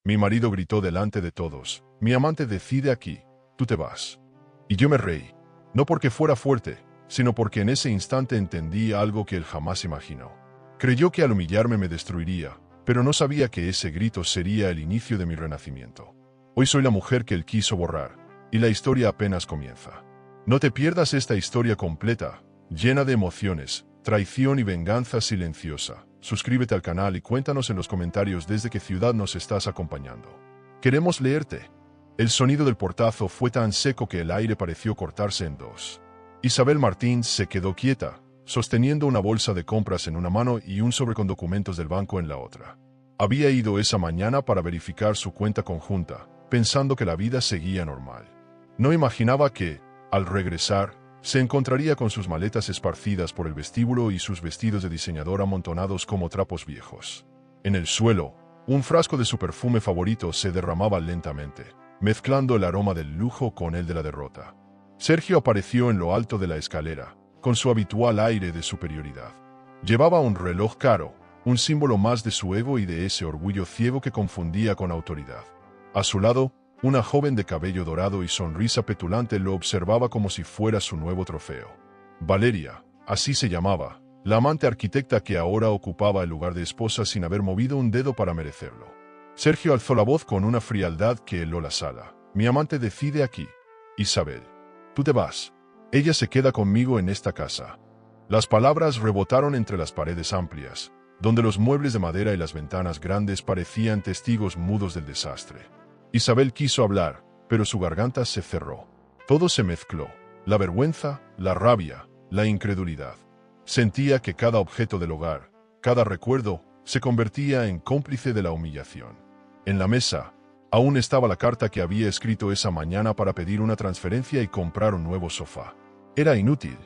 Mi marido gritó delante de todos: mi amante decide aquí, tú te vas. Y yo me reí. No porque fuera fuerte, sino porque en ese instante entendí algo que él jamás imaginó. Creyó que al humillarme me destruiría, pero no sabía que ese grito sería el inicio de mi renacimiento. Hoy soy la mujer que él quiso borrar, y la historia apenas comienza. No te pierdas esta historia completa, llena de emociones, traición y venganza silenciosa. Suscríbete al canal y cuéntanos en los comentarios desde qué ciudad nos estás acompañando. Queremos leerte. El sonido del portazo fue tan seco que el aire pareció cortarse en dos. Isabel Martín se quedó quieta, sosteniendo una bolsa de compras en una mano y un sobre con documentos del banco en la otra. Había ido esa mañana para verificar su cuenta conjunta, pensando que la vida seguía normal. No imaginaba que, al regresar, se encontraría con sus maletas esparcidas por el vestíbulo y sus vestidos de diseñador amontonados como trapos viejos. En el suelo, un frasco de su perfume favorito se derramaba lentamente, mezclando el aroma del lujo con el de la derrota. Sergio apareció en lo alto de la escalera, con su habitual aire de superioridad. Llevaba un reloj caro, un símbolo más de su ego y de ese orgullo ciego que confundía con autoridad. A su lado, una joven de cabello dorado y sonrisa petulante lo observaba como si fuera su nuevo trofeo. Valeria, así se llamaba, la amante arquitecta que ahora ocupaba el lugar de esposa sin haber movido un dedo para merecerlo. Sergio alzó la voz con una frialdad que heló la sala. Mi amante decide aquí. Isabel, tú te vas. Ella se queda conmigo en esta casa. Las palabras rebotaron entre las paredes amplias, donde los muebles de madera y las ventanas grandes parecían testigos mudos del desastre. Isabel quiso hablar, pero su garganta se cerró. Todo se mezcló: la vergüenza, la rabia, la incredulidad. Sentía que cada objeto del hogar, cada recuerdo, se convertía en cómplice de la humillación. En la mesa, aún estaba la carta que había escrito esa mañana para pedir una transferencia y comprar un nuevo sofá. Era inútil.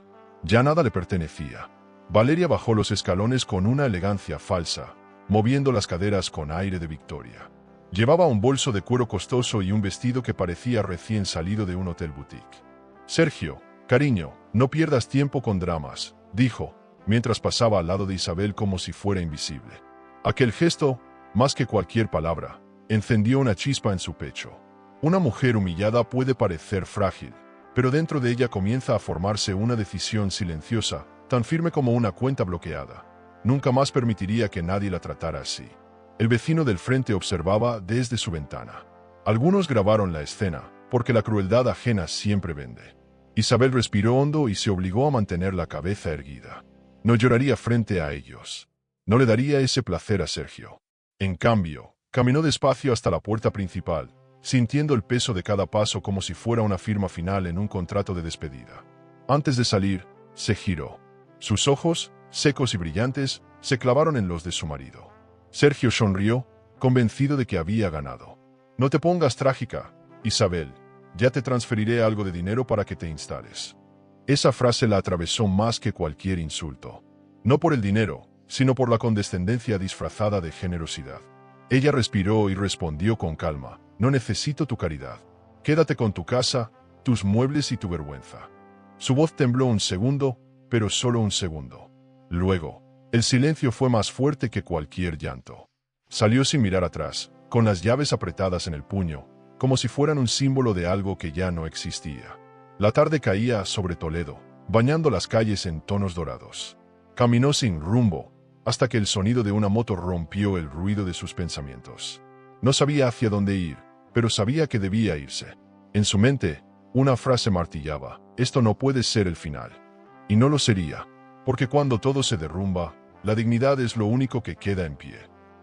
Ya nada le pertenecía. Valeria bajó los escalones con una elegancia falsa, moviendo las caderas con aire de victoria. Llevaba un bolso de cuero costoso y un vestido que parecía recién salido de un hotel boutique. Sergio, cariño, no pierdas tiempo con dramas, dijo, mientras pasaba al lado de Isabel como si fuera invisible. Aquel gesto, más que cualquier palabra, encendió una chispa en su pecho. Una mujer humillada puede parecer frágil, pero dentro de ella comienza a formarse una decisión silenciosa, tan firme como una cuenta bloqueada. Nunca más permitiría que nadie la tratara así. El vecino del frente observaba desde su ventana. Algunos grabaron la escena, porque la crueldad ajena siempre vende. Isabel respiró hondo y se obligó a mantener la cabeza erguida. No lloraría frente a ellos. No le daría ese placer a Sergio. En cambio, caminó despacio hasta la puerta principal, sintiendo el peso de cada paso como si fuera una firma final en un contrato de despedida. Antes de salir, se giró. Sus ojos, secos y brillantes, se clavaron en los de su marido. Sergio sonrió, convencido de que había ganado. No te pongas trágica, Isabel. Ya te transferiré algo de dinero para que te instales. Esa frase la atravesó más que cualquier insulto. No por el dinero, sino por la condescendencia disfrazada de generosidad. Ella respiró y respondió con calma: no necesito tu caridad. Quédate con tu casa, tus muebles y tu vergüenza. Su voz tembló un segundo, pero solo un segundo. Luego, el silencio fue más fuerte que cualquier llanto. Salió sin mirar atrás, con las llaves apretadas en el puño, como si fueran un símbolo de algo que ya no existía. La tarde caía sobre Toledo, bañando las calles en tonos dorados. Caminó sin rumbo, hasta que el sonido de una moto rompió el ruido de sus pensamientos. No sabía hacia dónde ir, pero sabía que debía irse. En su mente, una frase martillaba: esto no puede ser el final. Y no lo sería, porque cuando todo se derrumba, la dignidad es lo único que queda en pie.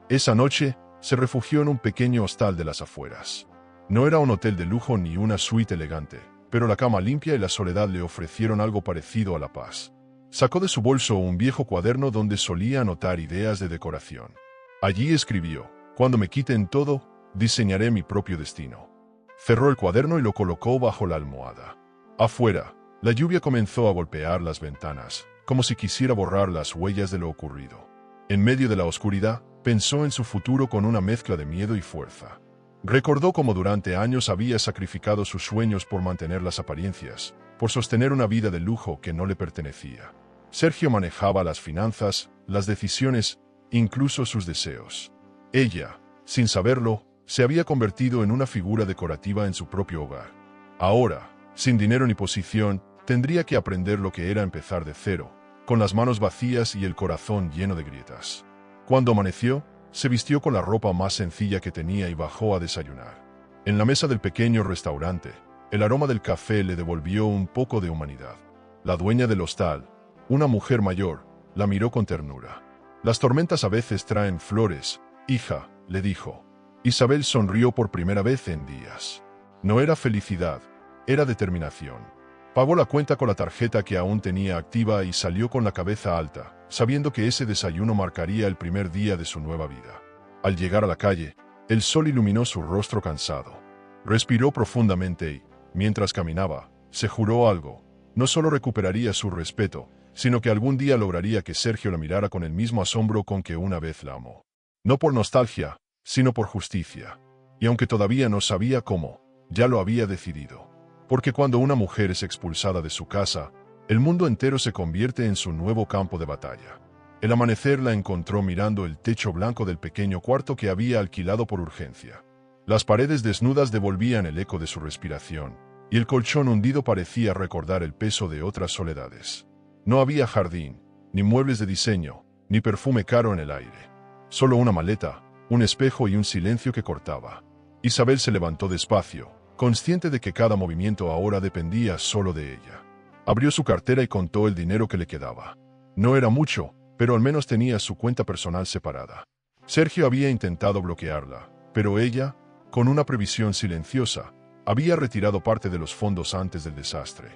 Esa noche, se refugió en un pequeño hostal de las afueras. No era un hotel de lujo ni una suite elegante, pero la cama limpia y la soledad le ofrecieron algo parecido a la paz. Sacó de su bolso un viejo cuaderno donde solía anotar ideas de decoración. Allí escribió: cuando me quiten todo, diseñaré mi propio destino. Cerró el cuaderno y lo colocó bajo la almohada. Afuera, la lluvia comenzó a golpear las ventanas, como si quisiera borrar las huellas de lo ocurrido. En medio de la oscuridad, pensó en su futuro con una mezcla de miedo y fuerza. Recordó cómo durante años había sacrificado sus sueños por mantener las apariencias, por sostener una vida de lujo que no le pertenecía. Sergio manejaba las finanzas, las decisiones, incluso sus deseos. Ella, sin saberlo, se había convertido en una figura decorativa en su propio hogar. Ahora, sin dinero ni posición, tendría que aprender lo que era empezar de cero, con las manos vacías y el corazón lleno de grietas. Cuando amaneció, se vistió con la ropa más sencilla que tenía y bajó a desayunar. En la mesa del pequeño restaurante, el aroma del café le devolvió un poco de humanidad. La dueña del hostal, una mujer mayor, la miró con ternura. «Las tormentas a veces traen flores, hija», le dijo. Isabel sonrió por primera vez en días. No era felicidad, era determinación. Pagó la cuenta con la tarjeta que aún tenía activa y salió con la cabeza alta, sabiendo que ese desayuno marcaría el primer día de su nueva vida. Al llegar a la calle, el sol iluminó su rostro cansado. Respiró profundamente y, mientras caminaba, se juró algo. No solo recuperaría su respeto, sino que algún día lograría que Sergio la mirara con el mismo asombro con que una vez la amó. No por nostalgia, sino por justicia. Y aunque todavía no sabía cómo, ya lo había decidido. Porque cuando una mujer es expulsada de su casa, el mundo entero se convierte en su nuevo campo de batalla. El amanecer la encontró mirando el techo blanco del pequeño cuarto que había alquilado por urgencia. Las paredes desnudas devolvían el eco de su respiración, y el colchón hundido parecía recordar el peso de otras soledades. No había jardín, ni muebles de diseño, ni perfume caro en el aire. Solo una maleta, un espejo y un silencio que cortaba. Isabel se levantó despacio, consciente de que cada movimiento ahora dependía solo de ella. Abrió su cartera y contó el dinero que le quedaba. No era mucho, pero al menos tenía su cuenta personal separada. Sergio había intentado bloquearla, pero ella, con una previsión silenciosa, había retirado parte de los fondos antes del desastre.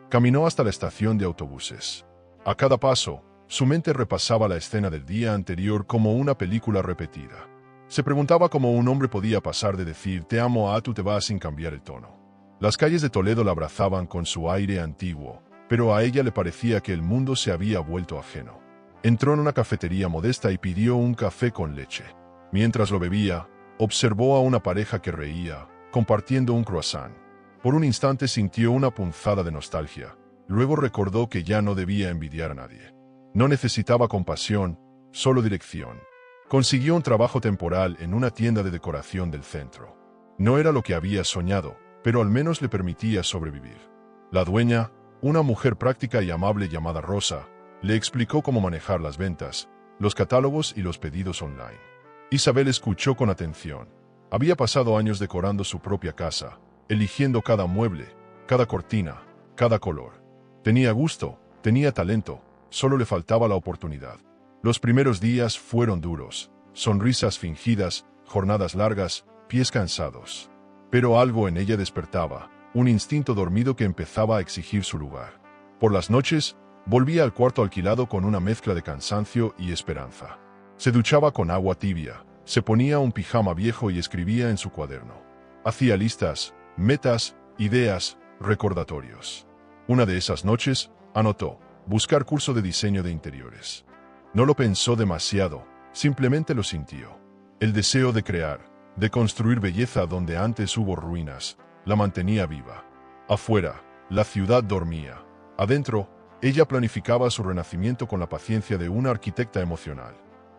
Caminó hasta la estación de autobuses. A cada paso, su mente repasaba la escena del día anterior como una película repetida. Se preguntaba cómo un hombre podía pasar de decir «te amo» a «tú te vas» sin cambiar el tono. Las calles de Toledo la abrazaban con su aire antiguo, pero a ella le parecía que el mundo se había vuelto ajeno. Entró en una cafetería modesta y pidió un café con leche. Mientras lo bebía, observó a una pareja que reía, compartiendo un croissant. Por un instante sintió una punzada de nostalgia. Luego recordó que ya no debía envidiar a nadie. No necesitaba compasión, solo dirección. Consiguió un trabajo temporal en una tienda de decoración del centro. No era lo que había soñado, pero al menos le permitía sobrevivir. La dueña, una mujer práctica y amable llamada Rosa, le explicó cómo manejar las ventas, los catálogos y los pedidos online. Isabel escuchó con atención. Había pasado años decorando su propia casa, eligiendo cada mueble, cada cortina, cada color. Tenía gusto, tenía talento, solo le faltaba la oportunidad. Los primeros días fueron duros, sonrisas fingidas, jornadas largas, pies cansados. Pero algo en ella despertaba, un instinto dormido que empezaba a exigir su lugar. Por las noches, volvía al cuarto alquilado con una mezcla de cansancio y esperanza. Se duchaba con agua tibia, se ponía un pijama viejo y escribía en su cuaderno. Hacía listas, metas, ideas, recordatorios. Una de esas noches, anotó, buscar curso de diseño de interiores. No lo pensó demasiado, simplemente lo sintió. El deseo de crear, de construir belleza donde antes hubo ruinas, la mantenía viva. Afuera, la ciudad dormía. Adentro, ella planificaba su renacimiento con la paciencia de una arquitecta emocional.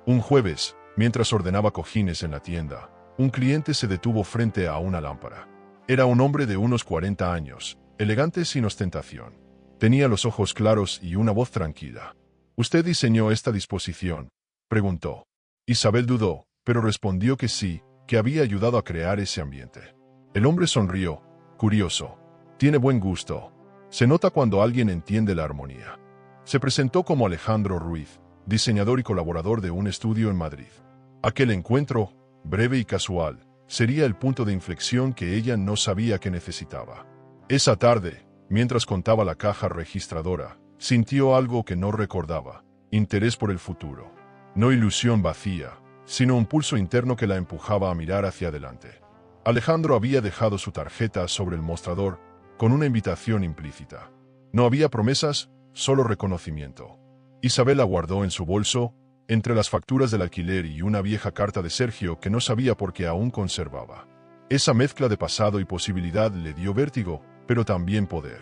Un jueves, mientras ordenaba cojines en la tienda, un cliente se detuvo frente a una lámpara. Era un hombre de unos 40 años, elegante sin ostentación. Tenía los ojos claros y una voz tranquila. «¿Usted diseñó esta disposición?», preguntó. Isabel dudó, pero respondió que sí, que había ayudado a crear ese ambiente. El hombre sonrió, curioso. «Tiene buen gusto. Se nota cuando alguien entiende la armonía». Se presentó como Alejandro Ruiz, diseñador y colaborador de un estudio en Madrid. Aquel encuentro, breve y casual, sería el punto de inflexión que ella no sabía que necesitaba. Esa tarde, mientras contaba la caja registradora, sintió algo que no recordaba: interés por el futuro. No ilusión vacía, sino un pulso interno que la empujaba a mirar hacia adelante. Alejandro había dejado su tarjeta sobre el mostrador, con una invitación implícita. No había promesas, solo reconocimiento. Isabel la guardó en su bolso, entre las facturas del alquiler y una vieja carta de Sergio que no sabía por qué aún conservaba. Esa mezcla de pasado y posibilidad le dio vértigo, pero también poder.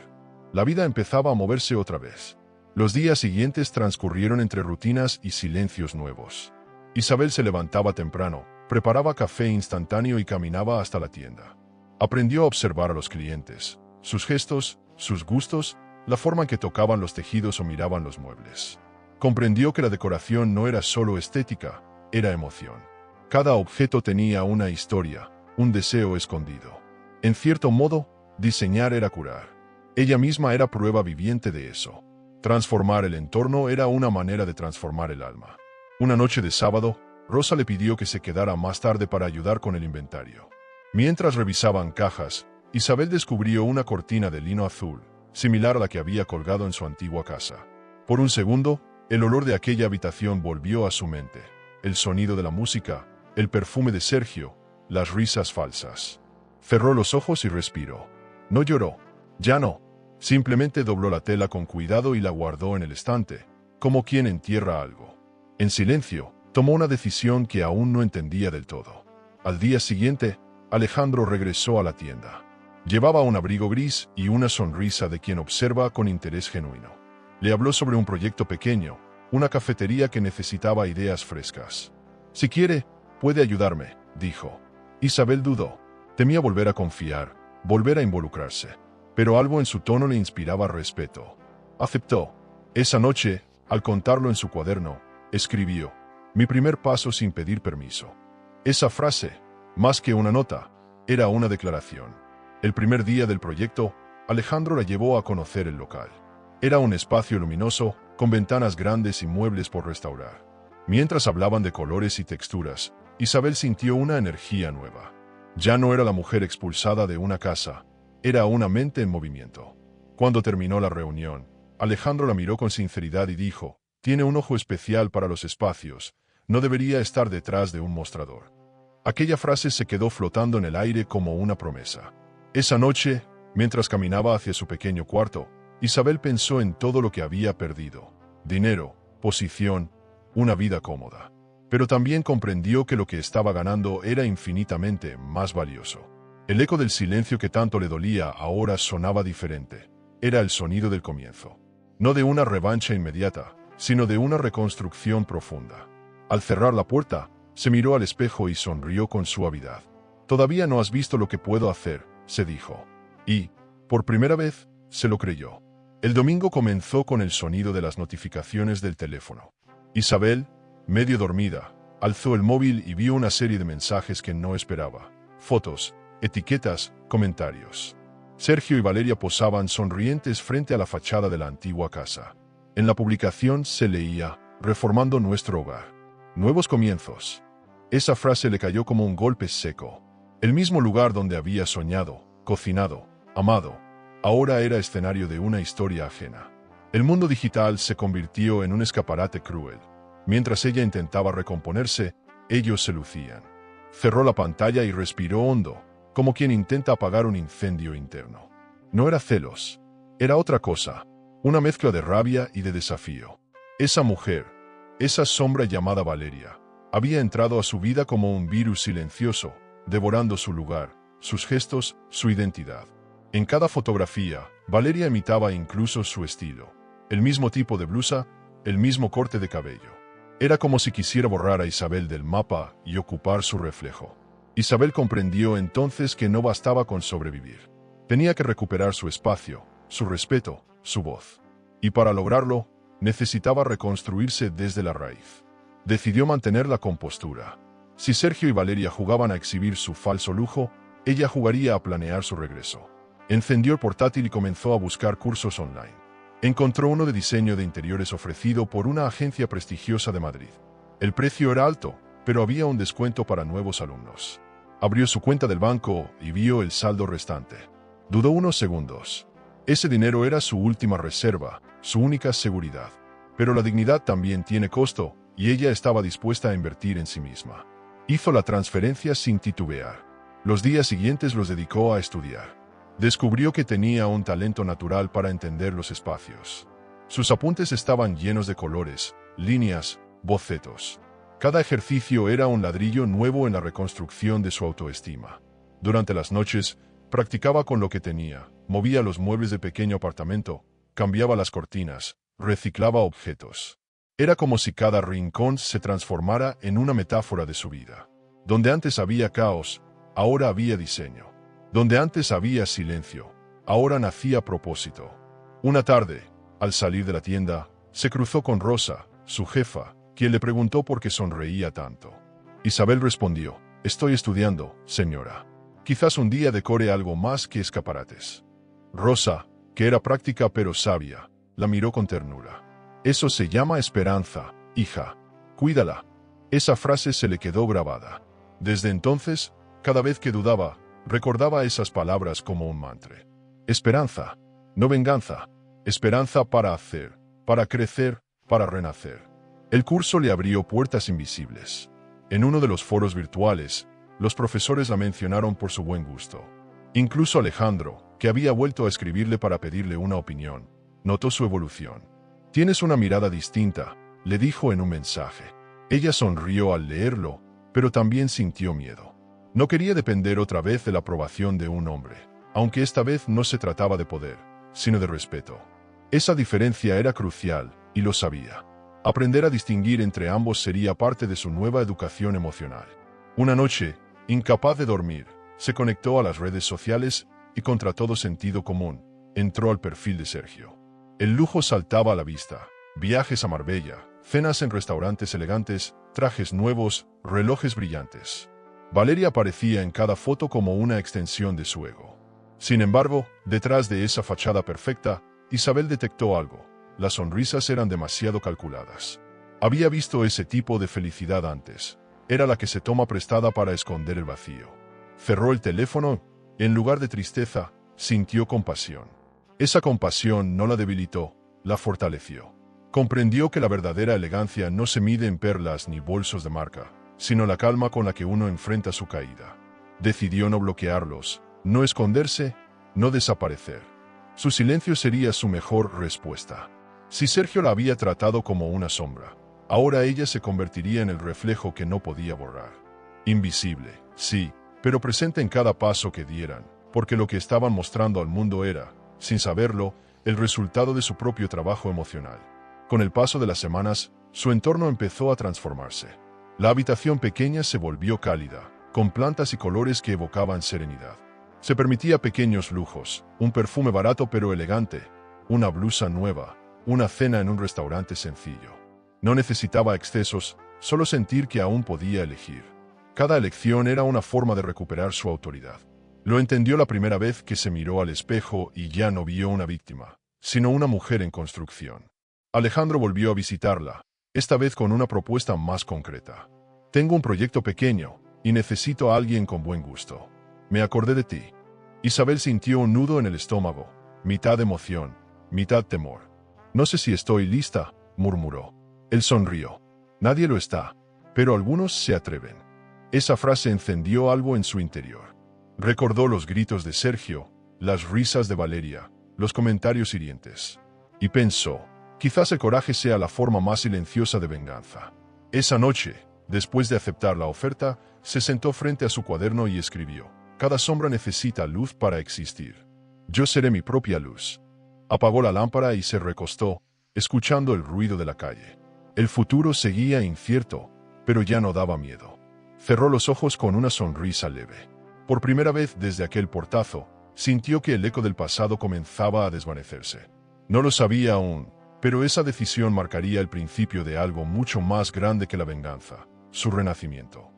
La vida empezaba a moverse otra vez. Los días siguientes transcurrieron entre rutinas y silencios nuevos. Isabel se levantaba temprano, preparaba café instantáneo y caminaba hasta la tienda. Aprendió a observar a los clientes, sus gestos, sus gustos, la forma en que tocaban los tejidos o miraban los muebles. Comprendió que la decoración no era solo estética, era emoción. Cada objeto tenía una historia, un deseo escondido. En cierto modo, diseñar era curar. Ella misma era prueba viviente de eso. Transformar el entorno era una manera de transformar el alma. Una noche de sábado, Rosa le pidió que se quedara más tarde para ayudar con el inventario. Mientras revisaban cajas, Isabel descubrió una cortina de lino azul, similar a la que había colgado en su antigua casa. Por un segundo, el olor de aquella habitación volvió a su mente. El sonido de la música, el perfume de Sergio, las risas falsas. Cerró los ojos y respiró. No lloró. Ya no. Simplemente dobló la tela con cuidado y la guardó en el estante, como quien entierra algo. En silencio, tomó una decisión que aún no entendía del todo. Al día siguiente, Alejandro regresó a la tienda. Llevaba un abrigo gris y una sonrisa de quien observa con interés genuino. Le habló sobre un proyecto pequeño, una cafetería que necesitaba ideas frescas. Si quiere, puede ayudarme, dijo. Isabel dudó. Temía volver a confiar, volver a involucrarse. Pero algo en su tono le inspiraba respeto. Aceptó. Esa noche, al contarlo en su cuaderno, escribió: mi primer paso sin pedir permiso. Esa frase, más que una nota, era una declaración. El primer día del proyecto, Alejandro la llevó a conocer el local. Era un espacio luminoso, con ventanas grandes y muebles por restaurar. Mientras hablaban de colores y texturas, Isabel sintió una energía nueva. Ya no era la mujer expulsada de una casa, era una mente en movimiento. Cuando terminó la reunión, Alejandro la miró con sinceridad y dijo: tiene un ojo especial para los espacios, no debería estar detrás de un mostrador. Aquella frase se quedó flotando en el aire como una promesa. Esa noche, mientras caminaba hacia su pequeño cuarto, Isabel pensó en todo lo que había perdido: dinero, posición, una vida cómoda. Pero también comprendió que lo que estaba ganando era infinitamente más valioso. El eco del silencio que tanto le dolía ahora sonaba diferente. Era el sonido del comienzo. No de una revancha inmediata, sino de una reconstrucción profunda. Al cerrar la puerta, se miró al espejo y sonrió con suavidad. Todavía no has visto lo que puedo hacer, se dijo. Y, por primera vez, se lo creyó. El domingo comenzó con el sonido de las notificaciones del teléfono. Isabel, medio dormida, alzó el móvil y vio una serie de mensajes que no esperaba. Fotos, etiquetas, comentarios. Sergio y Valeria posaban sonrientes frente a la fachada de la antigua casa. En la publicación se leía: reformando nuestro hogar. Nuevos comienzos. Esa frase le cayó como un golpe seco. El mismo lugar donde había soñado, cocinado, amado, ahora era escenario de una historia ajena. El mundo digital se convirtió en un escaparate cruel. Mientras ella intentaba recomponerse, ellos se lucían. Cerró la pantalla y respiró hondo, como quien intenta apagar un incendio interno. No era celos, era otra cosa, una mezcla de rabia y de desafío. Esa mujer, esa sombra llamada Valeria, había entrado a su vida como un virus silencioso, devorando su lugar, sus gestos, su identidad. En cada fotografía, Valeria imitaba incluso su estilo. El mismo tipo de blusa, el mismo corte de cabello. Era como si quisiera borrar a Isabel del mapa y ocupar su reflejo. Isabel comprendió entonces que no bastaba con sobrevivir. Tenía que recuperar su espacio, su respeto, su voz. Y para lograrlo, necesitaba reconstruirse desde la raíz. Decidió mantener la compostura. Si Sergio y Valeria jugaban a exhibir su falso lujo, ella jugaría a planear su regreso. Encendió el portátil y comenzó a buscar cursos online. Encontró uno de diseño de interiores ofrecido por una agencia prestigiosa de Madrid. El precio era alto, pero había un descuento para nuevos alumnos. Abrió su cuenta del banco y vio el saldo restante. Dudó unos segundos. Ese dinero era su última reserva, su única seguridad. Pero la dignidad también tiene costo, y ella estaba dispuesta a invertir en sí misma. Hizo la transferencia sin titubear. Los días siguientes los dedicó a estudiar. Descubrió que tenía un talento natural para entender los espacios. Sus apuntes estaban llenos de colores, líneas, bocetos. Cada ejercicio era un ladrillo nuevo en la reconstrucción de su autoestima. Durante las noches, practicaba con lo que tenía, movía los muebles del pequeño apartamento, cambiaba las cortinas, reciclaba objetos. Era como si cada rincón se transformara en una metáfora de su vida. Donde antes había caos, ahora había diseño. Donde antes había silencio, ahora nacía propósito. Una tarde, al salir de la tienda, se cruzó con Rosa, su jefa, quien le preguntó por qué sonreía tanto. Isabel respondió: «Estoy estudiando, señora. Quizás un día decore algo más que escaparates». Rosa, que era práctica pero sabia, la miró con ternura. «Eso se llama esperanza, hija. Cuídala». Esa frase se le quedó grabada. Desde entonces, cada vez que dudaba, recordaba esas palabras como un mantra. Esperanza, no venganza. Esperanza para hacer, para crecer, para renacer. El curso le abrió puertas invisibles. En uno de los foros virtuales, los profesores la mencionaron por su buen gusto. Incluso Alejandro, que había vuelto a escribirle para pedirle una opinión, notó su evolución. «Tienes una mirada distinta», le dijo en un mensaje. Ella sonrió al leerlo, pero también sintió miedo. No quería depender otra vez de la aprobación de un hombre, aunque esta vez no se trataba de poder, sino de respeto. Esa diferencia era crucial, y lo sabía. Aprender a distinguir entre ambos sería parte de su nueva educación emocional. Una noche, incapaz de dormir, se conectó a las redes sociales y, contra todo sentido común, entró al perfil de Sergio. El lujo saltaba a la vista: viajes a Marbella, cenas en restaurantes elegantes, trajes nuevos, relojes brillantes. Valeria aparecía en cada foto como una extensión de su ego. Sin embargo, detrás de esa fachada perfecta, Isabel detectó algo: las sonrisas eran demasiado calculadas. Había visto ese tipo de felicidad antes. Era la que se toma prestada para esconder el vacío. Cerró el teléfono. En lugar de tristeza, sintió compasión. Esa compasión no la debilitó, la fortaleció. Comprendió que la verdadera elegancia no se mide en perlas ni bolsos de marca, sino la calma con la que uno enfrenta su caída. Decidió no bloquearlos, no esconderse, no desaparecer. Su silencio sería su mejor respuesta. Si Sergio la había tratado como una sombra, ahora ella se convertiría en el reflejo que no podía borrar. Invisible, sí, pero presente en cada paso que dieran, porque lo que estaban mostrando al mundo era, sin saberlo, el resultado de su propio trabajo emocional. Con el paso de las semanas, su entorno empezó a transformarse. La habitación pequeña se volvió cálida, con plantas y colores que evocaban serenidad. Se permitía pequeños lujos: un perfume barato pero elegante, una blusa nueva, una cena en un restaurante sencillo. No necesitaba excesos, solo sentir que aún podía elegir. Cada elección era una forma de recuperar su autoridad. Lo entendió la primera vez que se miró al espejo y ya no vio una víctima, sino una mujer en construcción. Alejandro volvió a visitarla, esta vez con una propuesta más concreta. «Tengo un proyecto pequeño, y necesito a alguien con buen gusto. Me acordé de ti». Isabel sintió un nudo en el estómago, mitad emoción, mitad temor. «No sé si estoy lista», murmuró. Él sonrió. «Nadie lo está, pero algunos se atreven». Esa frase encendió algo en su interior. Recordó los gritos de Sergio, las risas de Valeria, los comentarios hirientes. Y pensó: quizás el coraje sea la forma más silenciosa de venganza. Esa noche, después de aceptar la oferta, se sentó frente a su cuaderno y escribió: «Cada sombra necesita luz para existir. Yo seré mi propia luz». Apagó la lámpara y se recostó, escuchando el ruido de la calle. El futuro seguía incierto, pero ya no daba miedo. Cerró los ojos con una sonrisa leve. Por primera vez desde aquel portazo, sintió que el eco del pasado comenzaba a desvanecerse. No lo sabía aún, pero esa decisión marcaría el principio de algo mucho más grande que la venganza: su renacimiento.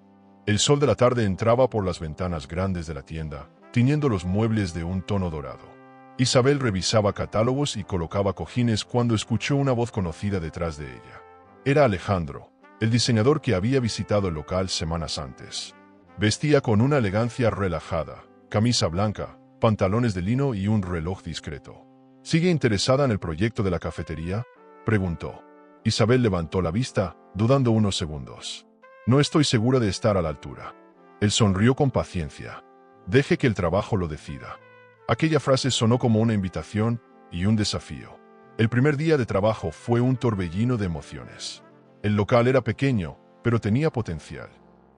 El sol de la tarde entraba por las ventanas grandes de la tienda, tiñendo los muebles de un tono dorado. Isabel revisaba catálogos y colocaba cojines cuando escuchó una voz conocida detrás de ella. Era Alejandro, el diseñador que había visitado el local semanas antes. Vestía con una elegancia relajada, camisa blanca, pantalones de lino y un reloj discreto. «¿Sigue interesada en el proyecto de la cafetería?», preguntó. Isabel levantó la vista, dudando unos segundos. «No estoy segura de estar a la altura». Él sonrió con paciencia. «Deje que el trabajo lo decida». Aquella frase sonó como una invitación y un desafío. El primer día de trabajo fue un torbellino de emociones. El local era pequeño, pero tenía potencial.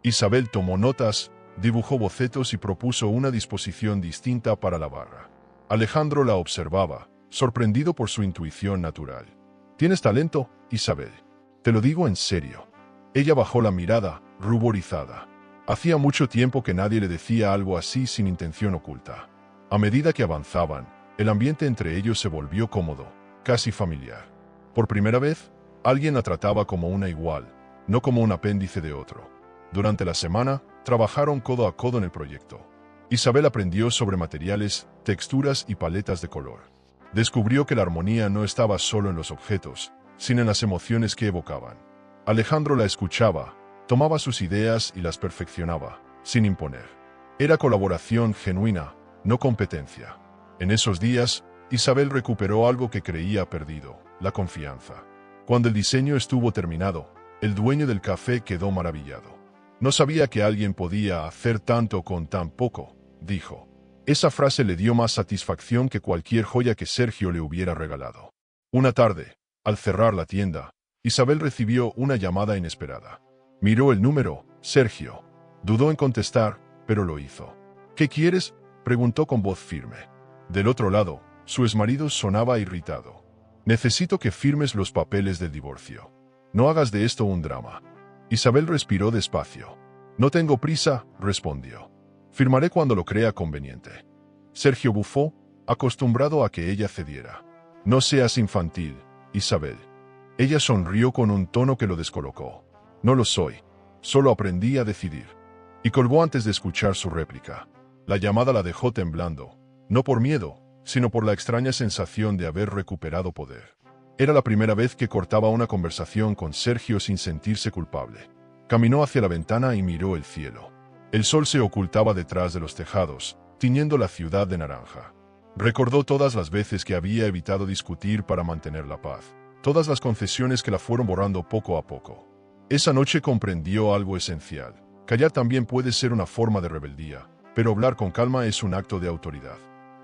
Isabel tomó notas, dibujó bocetos y propuso una disposición distinta para la barra. Alejandro la observaba, sorprendido por su intuición natural. «Tienes talento, Isabel. Te lo digo en serio». Ella bajó la mirada, ruborizada. Hacía mucho tiempo que nadie le decía algo así sin intención oculta. A medida que avanzaban, el ambiente entre ellos se volvió cómodo, casi familiar. Por primera vez, alguien la trataba como una igual, no como un apéndice de otro. Durante la semana, trabajaron codo a codo en el proyecto. Isabel aprendió sobre materiales, texturas y paletas de color. Descubrió que la armonía no estaba solo en los objetos, sino en las emociones que evocaban. Alejandro la escuchaba, tomaba sus ideas y las perfeccionaba, sin imponer. Era colaboración genuina, no competencia. En esos días, Isabel recuperó algo que creía perdido, la confianza. Cuando el diseño estuvo terminado, el dueño del café quedó maravillado. No sabía que alguien podía hacer tanto con tan poco, dijo. Esa frase le dio más satisfacción que cualquier joya que Sergio le hubiera regalado. Una tarde, al cerrar la tienda, Isabel recibió una llamada inesperada. Miró el número, Sergio. Dudó en contestar, pero lo hizo. ¿Qué quieres?, preguntó con voz firme. Del otro lado, su exmarido sonaba irritado. Necesito que firmes los papeles del divorcio. No hagas de esto un drama. Isabel respiró despacio. No tengo prisa, respondió. Firmaré cuando lo crea conveniente. Sergio bufó, acostumbrado a que ella cediera. No seas infantil, Isabel. Ella sonrió con un tono que lo descolocó. No lo soy. Solo aprendí a decidir. Y colgó antes de escuchar su réplica. La llamada la dejó temblando, no por miedo, sino por la extraña sensación de haber recuperado poder. Era la primera vez que cortaba una conversación con Sergio sin sentirse culpable. Caminó hacia la ventana y miró el cielo. El sol se ocultaba detrás de los tejados, tiñendo la ciudad de naranja. Recordó todas las veces que había evitado discutir para mantener la paz, todas las concesiones que la fueron borrando poco a poco. Esa noche comprendió algo esencial. Callar también puede ser una forma de rebeldía, pero hablar con calma es un acto de autoridad.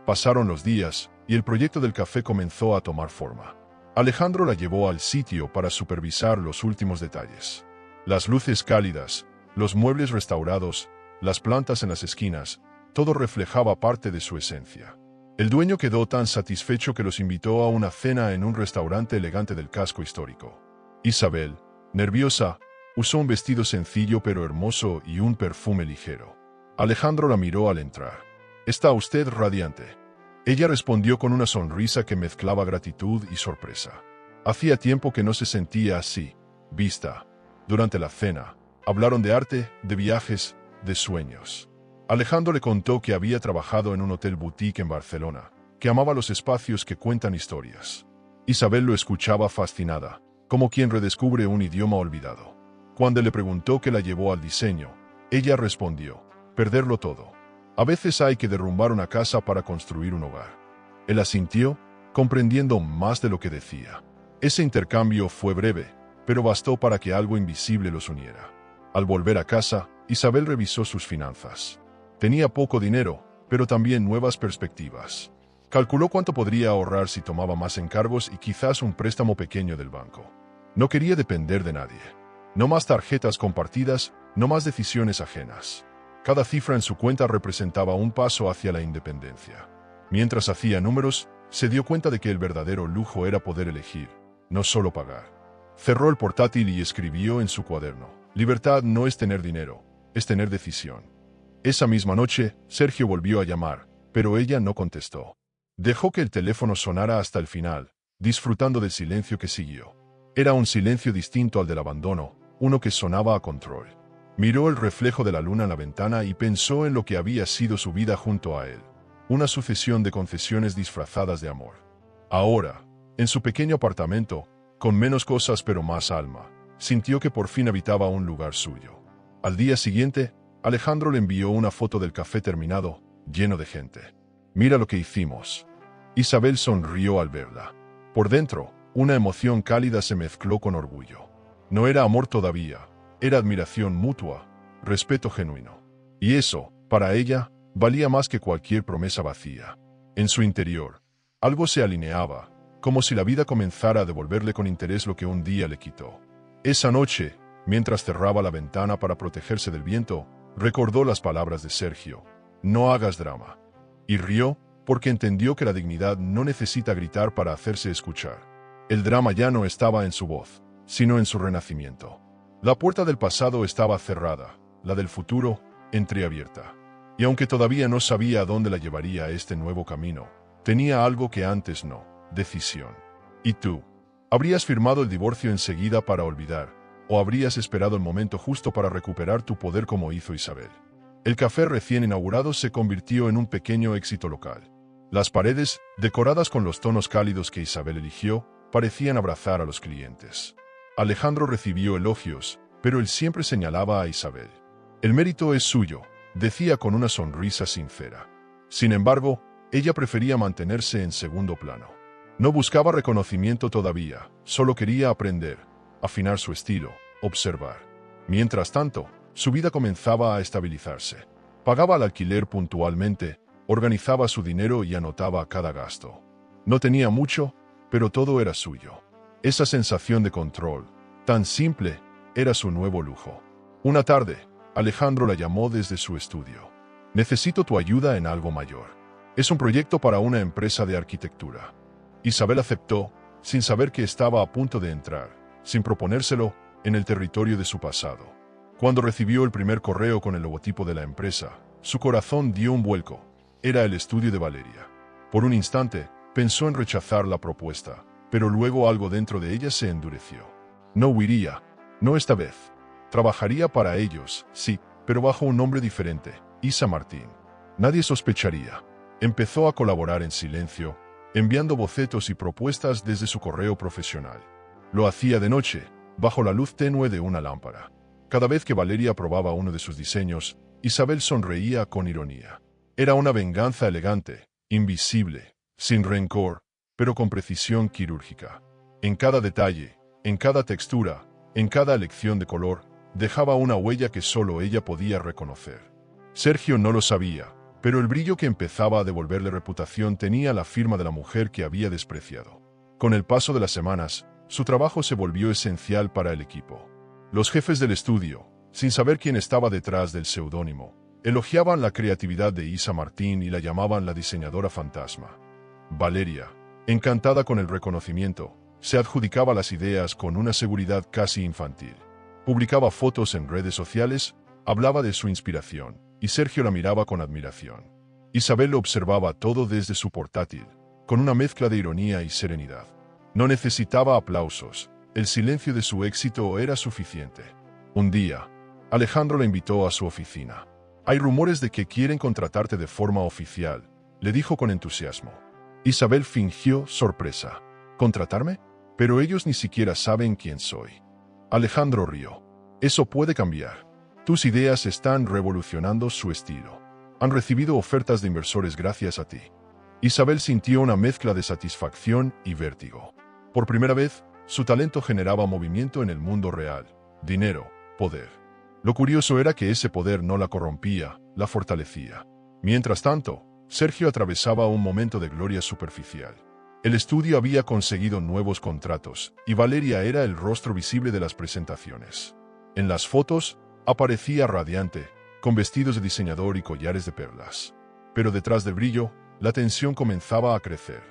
Pasaron los días, y el proyecto del café comenzó a tomar forma. Alejandro la llevó al sitio para supervisar los últimos detalles. Las luces cálidas, los muebles restaurados, las plantas en las esquinas, todo reflejaba parte de su esencia. El dueño quedó tan satisfecho que los invitó a una cena en un restaurante elegante del casco histórico. Isabel, nerviosa, usó un vestido sencillo pero hermoso y un perfume ligero. Alejandro la miró al entrar. «Está usted radiante». Ella respondió con una sonrisa que mezclaba gratitud y sorpresa. Hacía tiempo que no se sentía así, vista. Durante la cena, hablaron de arte, de viajes, de sueños. Alejandro le contó que había trabajado en un hotel boutique en Barcelona, que amaba los espacios que cuentan historias. Isabel lo escuchaba fascinada, como quien redescubre un idioma olvidado. Cuando le preguntó qué la llevó al diseño, ella respondió: perderlo todo. A veces hay que derrumbar una casa para construir un hogar. Él asintió, comprendiendo más de lo que decía. Ese intercambio fue breve, pero bastó para que algo invisible los uniera. Al volver a casa, Isabel revisó sus finanzas. Tenía poco dinero, pero también nuevas perspectivas. Calculó cuánto podría ahorrar si tomaba más encargos y quizás un préstamo pequeño del banco. No quería depender de nadie. No más tarjetas compartidas, no más decisiones ajenas. Cada cifra en su cuenta representaba un paso hacia la independencia. Mientras hacía números, se dio cuenta de que el verdadero lujo era poder elegir, no solo pagar. Cerró el portátil y escribió en su cuaderno: libertad no es tener dinero, es tener decisión. Esa misma noche, Sergio volvió a llamar, pero ella no contestó. Dejó que el teléfono sonara hasta el final, disfrutando del silencio que siguió. Era un silencio distinto al del abandono, uno que sonaba a control. Miró el reflejo de la luna en la ventana y pensó en lo que había sido su vida junto a él. Una sucesión de concesiones disfrazadas de amor. Ahora, en su pequeño apartamento, con menos cosas pero más alma, sintió que por fin habitaba un lugar suyo. Al día siguiente, Alejandro le envió una foto del café terminado, lleno de gente. «Mira lo que hicimos». Isabel sonrió al verla. Por dentro, una emoción cálida se mezcló con orgullo. No era amor todavía. Era admiración mutua, respeto genuino. Y eso, para ella, valía más que cualquier promesa vacía. En su interior, algo se alineaba, como si la vida comenzara a devolverle con interés lo que un día le quitó. Esa noche, mientras cerraba la ventana para protegerse del viento, recordó las palabras de Sergio: «No hagas drama». Y rió, porque entendió que la dignidad no necesita gritar para hacerse escuchar. El drama ya no estaba en su voz, sino en su renacimiento. La puerta del pasado estaba cerrada, la del futuro, entreabierta. Y aunque todavía no sabía a dónde la llevaría este nuevo camino, tenía algo que antes no: decisión. ¿Y tú? ¿Habrías firmado el divorcio enseguida para olvidar, o habrías esperado el momento justo para recuperar tu poder como hizo Isabel? El café recién inaugurado se convirtió en un pequeño éxito local. Las paredes, decoradas con los tonos cálidos que Isabel eligió, parecían abrazar a los clientes. Alejandro recibió elogios, pero él siempre señalaba a Isabel. El mérito es suyo, decía con una sonrisa sincera. Sin embargo, ella prefería mantenerse en segundo plano. No buscaba reconocimiento todavía, solo quería aprender, afinar su estilo, observar. Mientras tanto, su vida comenzaba a estabilizarse. Pagaba el alquiler puntualmente, organizaba su dinero y anotaba cada gasto. No tenía mucho, pero todo era suyo. Esa sensación de control, tan simple, era su nuevo lujo. Una tarde, Alejandro la llamó desde su estudio. Necesito tu ayuda en algo mayor. Es un proyecto para una empresa de arquitectura. Isabel aceptó, sin saber que estaba a punto de entrar, sin proponérselo, en el territorio de su pasado. Cuando recibió el primer correo con el logotipo de la empresa, su corazón dio un vuelco. Era el estudio de Valeria. Por un instante, pensó en rechazar la propuesta, pero luego algo dentro de ella se endureció. No huiría, no esta vez. Trabajaría para ellos, sí, pero bajo un nombre diferente: Isa Martín. Nadie sospecharía. Empezó a colaborar en silencio, enviando bocetos y propuestas desde su correo profesional. Lo hacía de noche, bajo la luz tenue de una lámpara. Cada vez que Valeria probaba uno de sus diseños, Isabel sonreía con ironía. Era una venganza elegante, invisible, sin rencor, pero con precisión quirúrgica. En cada detalle, en cada textura, en cada elección de color, dejaba una huella que solo ella podía reconocer. Sergio no lo sabía, pero el brillo que empezaba a devolverle reputación tenía la firma de la mujer que había despreciado. Con el paso de las semanas, su trabajo se volvió esencial para el equipo. Los jefes del estudio, sin saber quién estaba detrás del seudónimo, elogiaban la creatividad de Isa Martín y la llamaban la diseñadora fantasma. Valeria, encantada con el reconocimiento, se adjudicaba las ideas con una seguridad casi infantil. Publicaba fotos en redes sociales, hablaba de su inspiración, y Sergio la miraba con admiración. Isabel lo observaba todo desde su portátil, con una mezcla de ironía y serenidad. No necesitaba aplausos, el silencio de su éxito era suficiente. Un día, Alejandro la invitó a su oficina. Hay rumores de que quieren contratarte de forma oficial, le dijo con entusiasmo. Isabel fingió sorpresa. ¿Contratarme? Pero ellos ni siquiera saben quién soy. Alejandro rió. Eso puede cambiar. Tus ideas están revolucionando su estilo. Han recibido ofertas de inversores gracias a ti. Isabel sintió una mezcla de satisfacción y vértigo. Por primera vez, su talento generaba movimiento en el mundo real. Dinero, poder. Lo curioso era que ese poder no la corrompía, la fortalecía. Mientras tanto, Sergio atravesaba un momento de gloria superficial. El estudio había conseguido nuevos contratos, y Valeria era el rostro visible de las presentaciones. En las fotos, aparecía radiante, con vestidos de diseñador y collares de perlas. Pero detrás del brillo, la tensión comenzaba a crecer.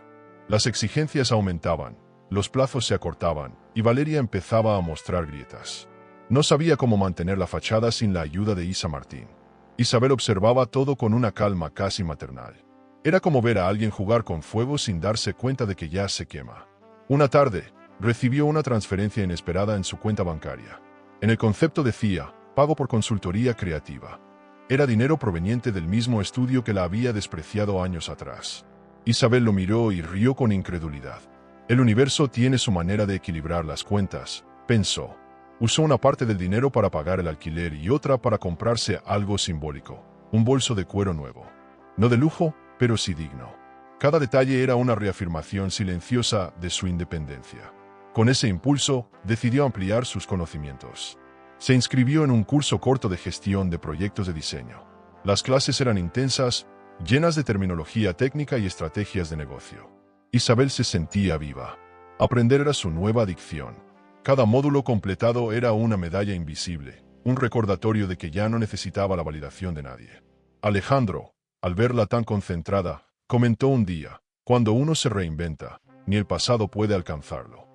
Las exigencias aumentaban, los plazos se acortaban, y Valeria empezaba a mostrar grietas. No sabía cómo mantener la fachada sin la ayuda de Isa Martín. Isabel observaba todo con una calma casi maternal. Era como ver a alguien jugar con fuego sin darse cuenta de que ya se quema. Una tarde, recibió una transferencia inesperada en su cuenta bancaria. En el concepto decía, pago por consultoría creativa. Era dinero proveniente del mismo estudio que la había despreciado años atrás. Isabel lo miró y rió con incredulidad. El universo tiene su manera de equilibrar las cuentas, pensó. Usó una parte del dinero para pagar el alquiler y otra para comprarse algo simbólico, un bolso de cuero nuevo. No de lujo, pero sí digno. Cada detalle era una reafirmación silenciosa de su independencia. Con ese impulso, decidió ampliar sus conocimientos. Se inscribió en un curso corto de gestión de proyectos de diseño. Las clases eran intensas, llenas de terminología técnica y estrategias de negocio. Isabel se sentía viva. Aprender era su nueva adicción. Cada módulo completado era una medalla invisible, un recordatorio de que ya no necesitaba la validación de nadie. Alejandro, al verla tan concentrada, comentó un día, cuando uno se reinventa, ni el pasado puede alcanzarlo.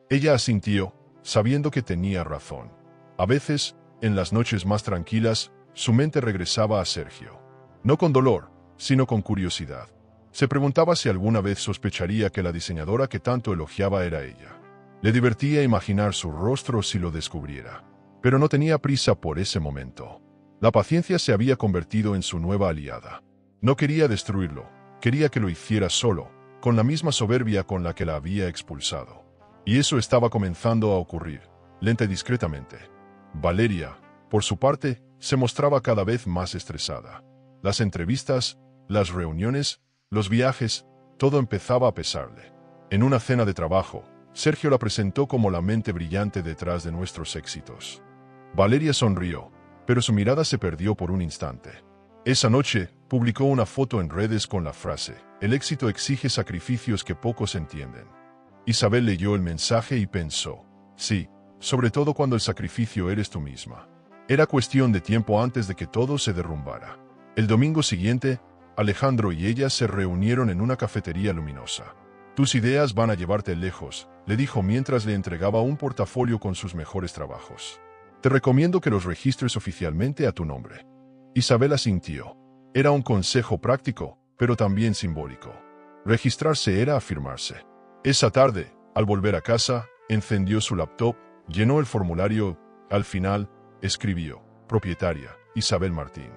Ella asintió, sabiendo que tenía razón. A veces, en las noches más tranquilas, su mente regresaba a Sergio. No con dolor, sino con curiosidad. Se preguntaba si alguna vez sospecharía que la diseñadora que tanto elogiaba era ella. Le divertía imaginar su rostro si lo descubriera. Pero no tenía prisa por ese momento. La paciencia se había convertido en su nueva aliada. No quería destruirlo, quería que lo hiciera solo, con la misma soberbia con la que la había expulsado. Y eso estaba comenzando a ocurrir, lenta y discretamente. Valeria, por su parte, se mostraba cada vez más estresada. Las entrevistas, las reuniones, los viajes, todo empezaba a pesarle. En una cena de trabajo, Sergio la presentó como la mente brillante detrás de nuestros éxitos. Valeria sonrió, pero su mirada se perdió por un instante. Esa noche, publicó una foto en redes con la frase: "El éxito exige sacrificios que pocos entienden". Isabel leyó el mensaje y pensó: sí, sobre todo cuando el sacrificio eres tú misma. Era cuestión de tiempo antes de que todo se derrumbara. El domingo siguiente, Alejandro y ella se reunieron en una cafetería luminosa. «Tus ideas van a llevarte lejos», le dijo mientras le entregaba un portafolio con sus mejores trabajos. «Te recomiendo que los registres oficialmente a tu nombre». Isabel asintió. Era un consejo práctico, pero también simbólico. Registrarse era afirmarse. Esa tarde, al volver a casa, encendió su laptop, llenó el formulario, al final, escribió: «Propietaria, Isabel Martín».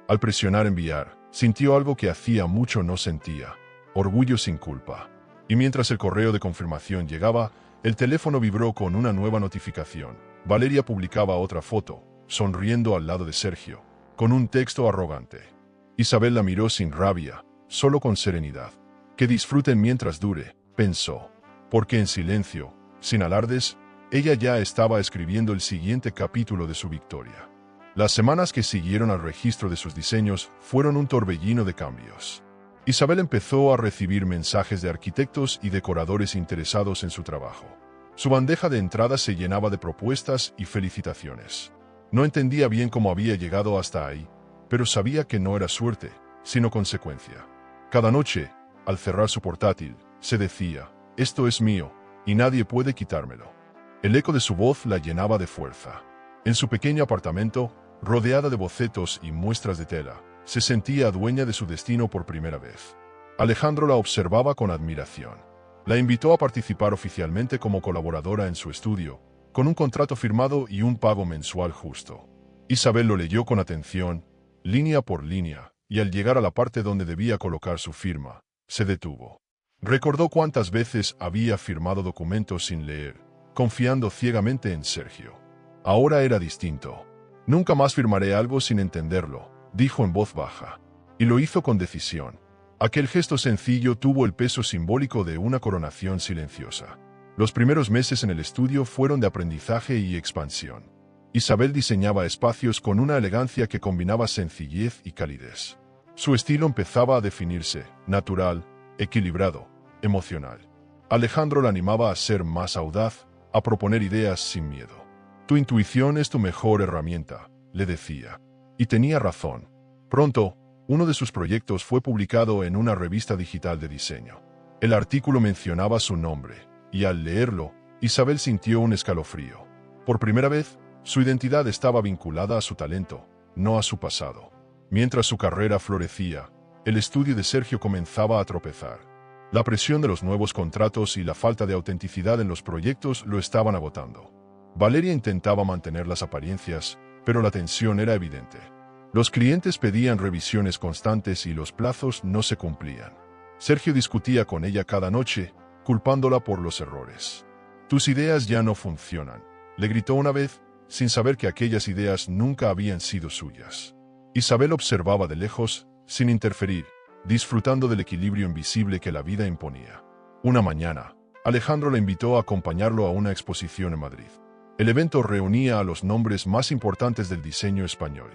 Al presionar enviar, sintió algo que hacía mucho no sentía: orgullo sin culpa. Y mientras el correo de confirmación llegaba, el teléfono vibró con una nueva notificación. Valeria publicaba otra foto, sonriendo al lado de Sergio, con un texto arrogante. Isabel la miró sin rabia, solo con serenidad. «Que disfruten mientras dure», pensó, porque en silencio, sin alardes, ella ya estaba escribiendo el siguiente capítulo de su victoria. Las semanas que siguieron al registro de sus diseños fueron un torbellino de cambios. Isabel empezó a recibir mensajes de arquitectos y decoradores interesados en su trabajo. Su bandeja de entrada se llenaba de propuestas y felicitaciones. No entendía bien cómo había llegado hasta ahí, pero sabía que no era suerte, sino consecuencia. Cada noche, al cerrar su portátil, se decía: «Esto es mío, y nadie puede quitármelo». El eco de su voz la llenaba de fuerza. En su pequeño apartamento, rodeada de bocetos y muestras de tela, se sentía dueña de su destino por primera vez. Alejandro la observaba con admiración. La invitó a participar oficialmente como colaboradora en su estudio, con un contrato firmado y un pago mensual justo. Isabel lo leyó con atención, línea por línea, y al llegar a la parte donde debía colocar su firma, se detuvo. Recordó cuántas veces había firmado documentos sin leer, confiando ciegamente en Sergio. Ahora era distinto. «Nunca más firmaré algo sin entenderlo», dijo en voz baja. Y lo hizo con decisión. Aquel gesto sencillo tuvo el peso simbólico de una coronación silenciosa. Los primeros meses en el estudio fueron de aprendizaje y expansión. Isabel diseñaba espacios con una elegancia que combinaba sencillez y calidez. Su estilo empezaba a definirse: natural, equilibrado, emocional. Alejandro la animaba a ser más audaz, a proponer ideas sin miedo. «Tu intuición es tu mejor herramienta», le decía. Y tenía razón. Pronto, uno de sus proyectos fue publicado en una revista digital de diseño. El artículo mencionaba su nombre, y al leerlo, Isabel sintió un escalofrío. Por primera vez, su identidad estaba vinculada a su talento, no a su pasado. Mientras su carrera florecía, el estudio de Sergio comenzaba a tropezar. La presión de los nuevos contratos y la falta de autenticidad en los proyectos lo estaban agotando. Valeria intentaba mantener las apariencias, pero la tensión era evidente. Los clientes pedían revisiones constantes y los plazos no se cumplían. Sergio discutía con ella cada noche, culpándola por los errores. «Tus ideas ya no funcionan», le gritó una vez, sin saber que aquellas ideas nunca habían sido suyas. Isabel observaba de lejos, sin interferir, disfrutando del equilibrio invisible que la vida imponía. Una mañana, Alejandro la invitó a acompañarlo a una exposición en Madrid. El evento reunía a los nombres más importantes del diseño español.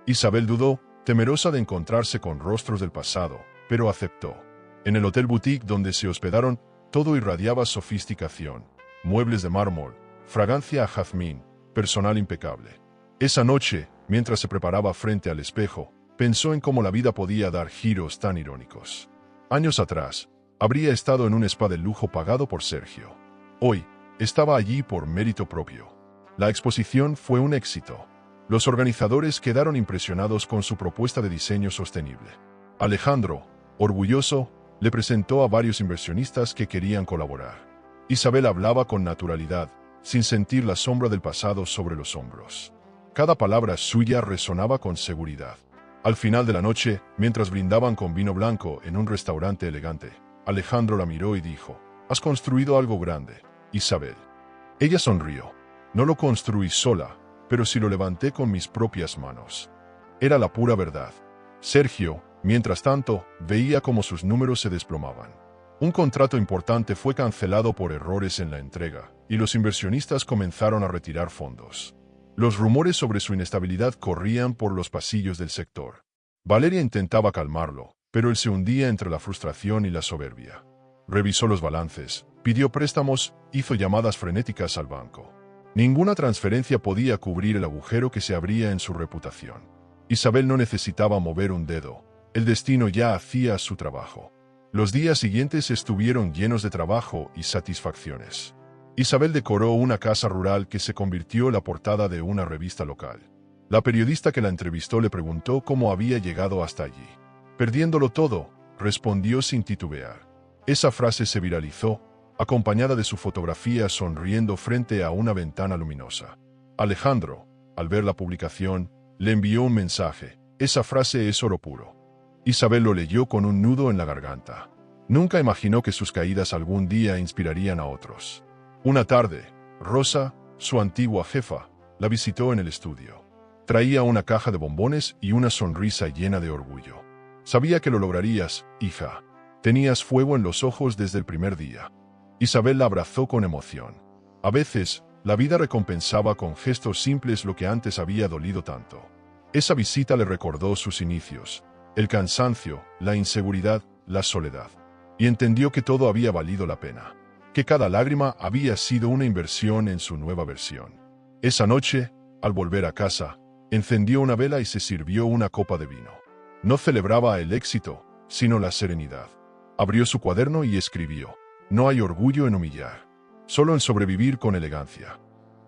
Isabel dudó, temerosa de encontrarse con rostros del pasado, pero aceptó. En el hotel boutique donde se hospedaron, todo irradiaba sofisticación: muebles de mármol, fragancia a jazmín, personal impecable. Esa noche, mientras se preparaba frente al espejo, pensó en cómo la vida podía dar giros tan irónicos. Años atrás, habría estado en un spa de lujo pagado por Sergio. Hoy, estaba allí por mérito propio. La exposición fue un éxito. Los organizadores quedaron impresionados con su propuesta de diseño sostenible. Alejandro, orgulloso, le presentó a varios inversionistas que querían colaborar. Isabel hablaba con naturalidad, sin sentir la sombra del pasado sobre los hombros. Cada palabra suya resonaba con seguridad. Al final de la noche, mientras brindaban con vino blanco en un restaurante elegante, Alejandro la miró y dijo: «Has construido algo grande, Isabel». Ella sonrió. «No lo construí sola, pero sí lo levanté con mis propias manos». Era la pura verdad. Sergio, mientras tanto, veía cómo sus números se desplomaban. Un contrato importante fue cancelado por errores en la entrega, y los inversionistas comenzaron a retirar fondos. Los rumores sobre su inestabilidad corrían por los pasillos del sector. Valeria intentaba calmarlo, pero él se hundía entre la frustración y la soberbia. Revisó los balances, pidió préstamos, hizo llamadas frenéticas al banco. Ninguna transferencia podía cubrir el agujero que se abría en su reputación. Isabel no necesitaba mover un dedo. El destino ya hacía su trabajo. Los días siguientes estuvieron llenos de trabajo y satisfacciones. Isabel decoró una casa rural que se convirtió en la portada de una revista local. La periodista que la entrevistó le preguntó cómo había llegado hasta allí. «Perdiéndolo todo», respondió sin titubear. Esa frase se viralizó, acompañada de su fotografía sonriendo frente a una ventana luminosa. Alejandro, al ver la publicación, le envió un mensaje: «Esa frase es oro puro». Isabel lo leyó con un nudo en la garganta. Nunca imaginó que sus caídas algún día inspirarían a otros. Una tarde, Rosa, su antigua jefa, la visitó en el estudio. Traía una caja de bombones y una sonrisa llena de orgullo. «Sabía que lo lograrías, hija. Tenías fuego en los ojos desde el primer día». Isabel la abrazó con emoción. A veces, la vida recompensaba con gestos simples lo que antes había dolido tanto. Esa visita le recordó sus inicios, el cansancio, la inseguridad, la soledad. Y entendió que todo había valido la pena, que cada lágrima había sido una inversión en su nueva versión. Esa noche, al volver a casa, encendió una vela y se sirvió una copa de vino. No celebraba el éxito, sino la serenidad. Abrió su cuaderno y escribió: «No hay orgullo en humillar, solo en sobrevivir con elegancia».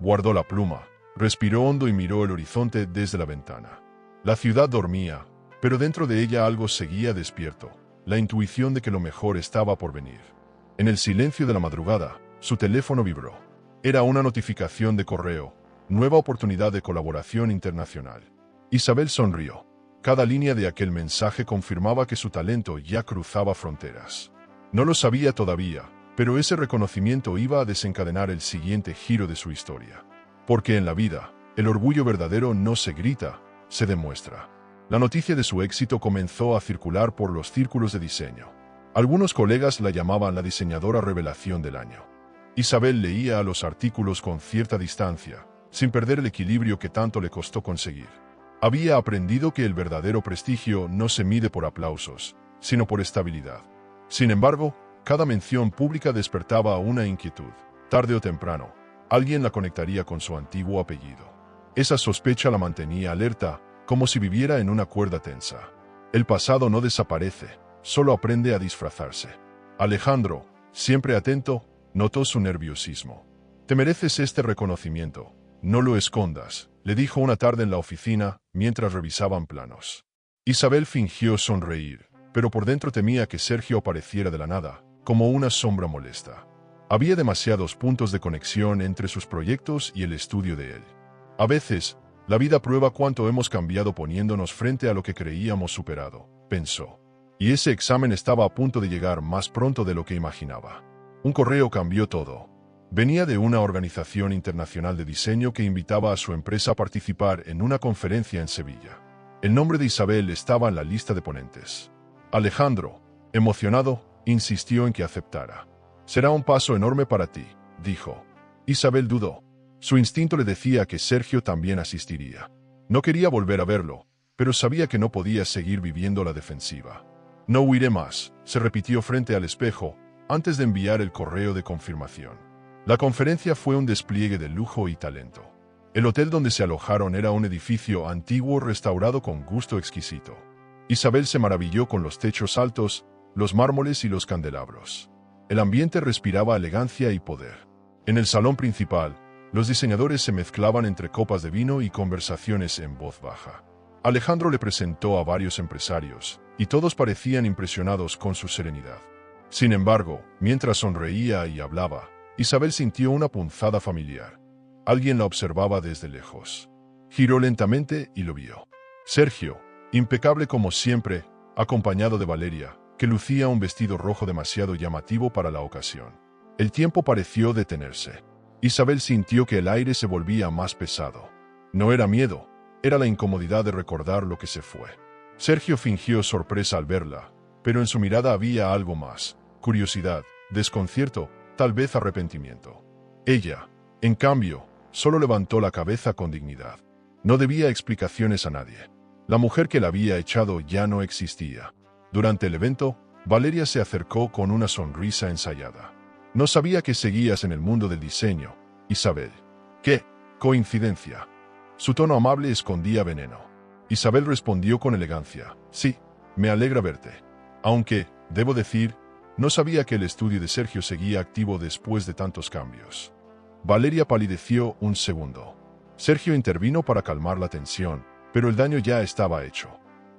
Guardó la pluma, respiró hondo y miró el horizonte desde la ventana. La ciudad dormía, pero dentro de ella algo seguía despierto, la intuición de que lo mejor estaba por venir. En el silencio de la madrugada, su teléfono vibró. Era una notificación de correo: «Nueva oportunidad de colaboración internacional». Isabel sonrió. Cada línea de aquel mensaje confirmaba que su talento ya cruzaba fronteras. No lo sabía todavía, pero ese reconocimiento iba a desencadenar el siguiente giro de su historia. Porque en la vida, el orgullo verdadero no se grita, se demuestra. La noticia de su éxito comenzó a circular por los círculos de diseño. Algunos colegas la llamaban la diseñadora revelación del año. Isabel leía los artículos con cierta distancia, sin perder el equilibrio que tanto le costó conseguir. Había aprendido que el verdadero prestigio no se mide por aplausos, sino por estabilidad. Sin embargo, cada mención pública despertaba una inquietud. Tarde o temprano, alguien la conectaría con su antiguo apellido. Esa sospecha la mantenía alerta, como si viviera en una cuerda tensa. El pasado no desaparece, solo aprende a disfrazarse. Alejandro, siempre atento, notó su nerviosismo. «Te mereces este reconocimiento, no lo escondas», le dijo una tarde en la oficina, mientras revisaban planos. Isabel fingió sonreír, pero por dentro temía que Sergio apareciera de la nada, como una sombra molesta. Había demasiados puntos de conexión entre sus proyectos y el estudio de él. A veces, la vida prueba cuánto hemos cambiado poniéndonos frente a lo que creíamos superado, pensó. Y ese examen estaba a punto de llegar más pronto de lo que imaginaba. Un correo cambió todo. Venía de una organización internacional de diseño que invitaba a su empresa a participar en una conferencia en Sevilla. El nombre de Isabel estaba en la lista de ponentes. Alejandro, emocionado, insistió en que aceptara. «Será un paso enorme para ti», dijo. Isabel dudó. Su instinto le decía que Sergio también asistiría. No quería volver a verlo, pero sabía que no podía seguir viviendo la defensiva. «No huiré más», se repitió frente al espejo, antes de enviar el correo de confirmación. La conferencia fue un despliegue de lujo y talento. El hotel donde se alojaron era un edificio antiguo restaurado con gusto exquisito. Isabel se maravilló con los techos altos, los mármoles y los candelabros. El ambiente respiraba elegancia y poder. En el salón principal, Los diseñadores se mezclaban entre copas de vino y conversaciones en voz baja. Alejandro le presentó a varios empresarios, y todos parecían impresionados con su serenidad. Sin embargo, mientras sonreía y hablaba, Isabel sintió una punzada familiar. Alguien la observaba desde lejos. Giró lentamente y lo vio. Sergio, impecable como siempre, acompañado de Valeria, que lucía un vestido rojo demasiado llamativo para la ocasión. El tiempo pareció detenerse. Isabel sintió que el aire se volvía más pesado. No era miedo, era la incomodidad de recordar lo que se fue. Sergio fingió sorpresa al verla, pero en su mirada había algo más: curiosidad, desconcierto, tal vez arrepentimiento. Ella, en cambio, solo levantó la cabeza con dignidad. No debía explicaciones a nadie. La mujer que la había echado ya no existía. Durante el evento, Valeria se acercó con una sonrisa ensayada. No sabía que seguías en el mundo del diseño, Isabel. ¡Qué coincidencia! Su tono amable escondía veneno. Isabel respondió con elegancia: sí, me alegra verte. Aunque, debo decir, no sabía que el estudio de Sergio seguía activo después de tantos cambios. Valeria palideció un segundo. Sergio intervino para calmar la tensión, pero el daño ya estaba hecho.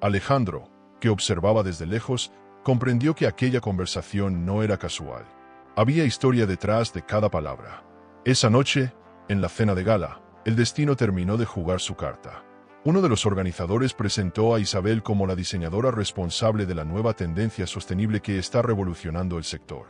Alejandro, que observaba desde lejos, comprendió que aquella conversación no era casual. Había historia detrás de cada palabra. Esa noche, en la cena de gala, el destino terminó de jugar su carta. Uno de los organizadores presentó a Isabel como la diseñadora responsable de la nueva tendencia sostenible que está revolucionando el sector.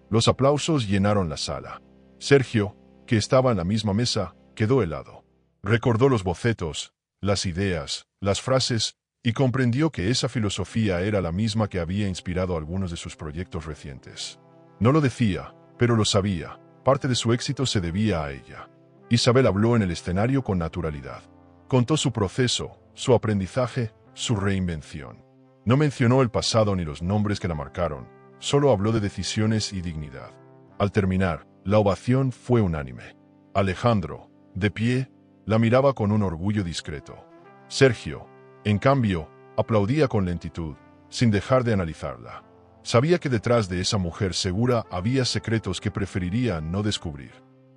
Los aplausos llenaron la sala. Sergio, que estaba en la misma mesa, quedó helado. Recordó los bocetos, las ideas, las frases, y comprendió que esa filosofía era la misma que había inspirado algunos de sus proyectos recientes. No lo decía, pero lo sabía. Parte de su éxito se debía a ella. Isabel habló en el escenario con naturalidad. Contó su proceso, su aprendizaje, su reinvención. No mencionó el pasado ni los nombres que la marcaron, solo habló de decisiones y dignidad. Al terminar, la ovación fue unánime. Alejandro, de pie, la miraba con un orgullo discreto. Sergio, en cambio, aplaudía con lentitud, sin dejar de analizarla. Sabía que detrás de esa mujer segura había secretos que preferiría no descubrir.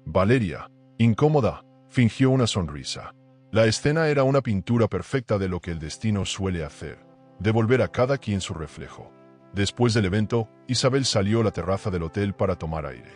Valeria, incómoda, fingió una sonrisa. La escena era una pintura perfecta de lo que el destino suele hacer: devolver a cada quien su reflejo. Después del evento, Isabel salió a la terraza del hotel para tomar aire.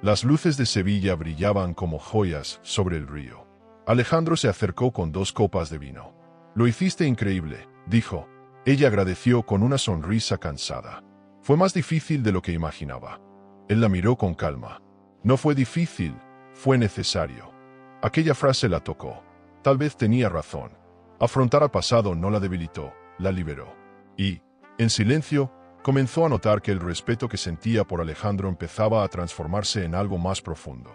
Las luces de Sevilla brillaban como joyas sobre el río. Alejandro se acercó con 2 copas de vino. «Lo hiciste increíble», dijo. Ella agradeció con una sonrisa cansada. «Fue más difícil de lo que imaginaba». Él la miró con calma. «No fue difícil, fue necesario». Aquella frase la tocó. Tal vez tenía razón. Afrontar al pasado no la debilitó, la liberó. Y, en silencio, comenzó a notar que el respeto que sentía por Alejandro empezaba a transformarse en algo más profundo.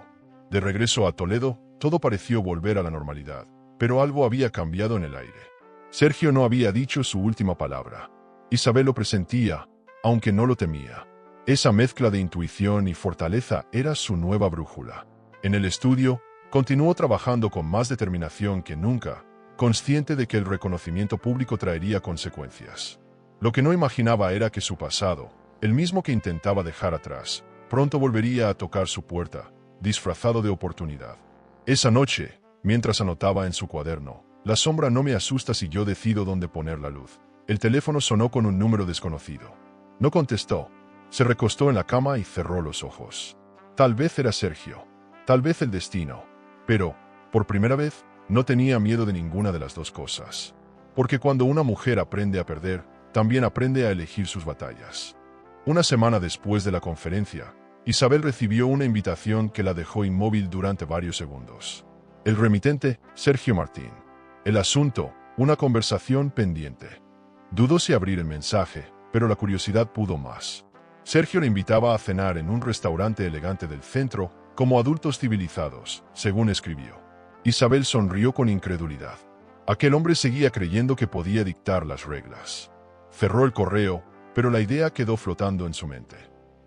De regreso a Toledo, todo pareció volver a la normalidad, pero algo había cambiado en el aire. Sergio no había dicho su última palabra. Isabel lo presentía, aunque no lo temía. Esa mezcla de intuición y fortaleza era su nueva brújula. En el estudio, continuó trabajando con más determinación que nunca, consciente de que el reconocimiento público traería consecuencias. Lo que no imaginaba era que su pasado, el mismo que intentaba dejar atrás, pronto volvería a tocar su puerta, disfrazado de oportunidad. Esa noche, mientras anotaba en su cuaderno: «La sombra no me asusta si yo decido dónde poner la luz», el teléfono sonó con un número desconocido. No contestó. Se recostó en la cama y cerró los ojos. Tal vez era Sergio, tal vez el destino, pero, por primera vez, no tenía miedo de ninguna de las dos cosas. Porque cuando una mujer aprende a perder, también aprende a elegir sus batallas. Una semana después de la conferencia, Isabel recibió una invitación que la dejó inmóvil durante varios segundos. El remitente, Sergio Martín. El asunto, una conversación pendiente. Dudó si abrir el mensaje, pero la curiosidad pudo más. Sergio le invitaba a cenar en un restaurante elegante del centro, como adultos civilizados, según escribió. Isabel sonrió con incredulidad. Aquel hombre seguía creyendo que podía dictar las reglas. Cerró el correo, pero la idea quedó flotando en su mente.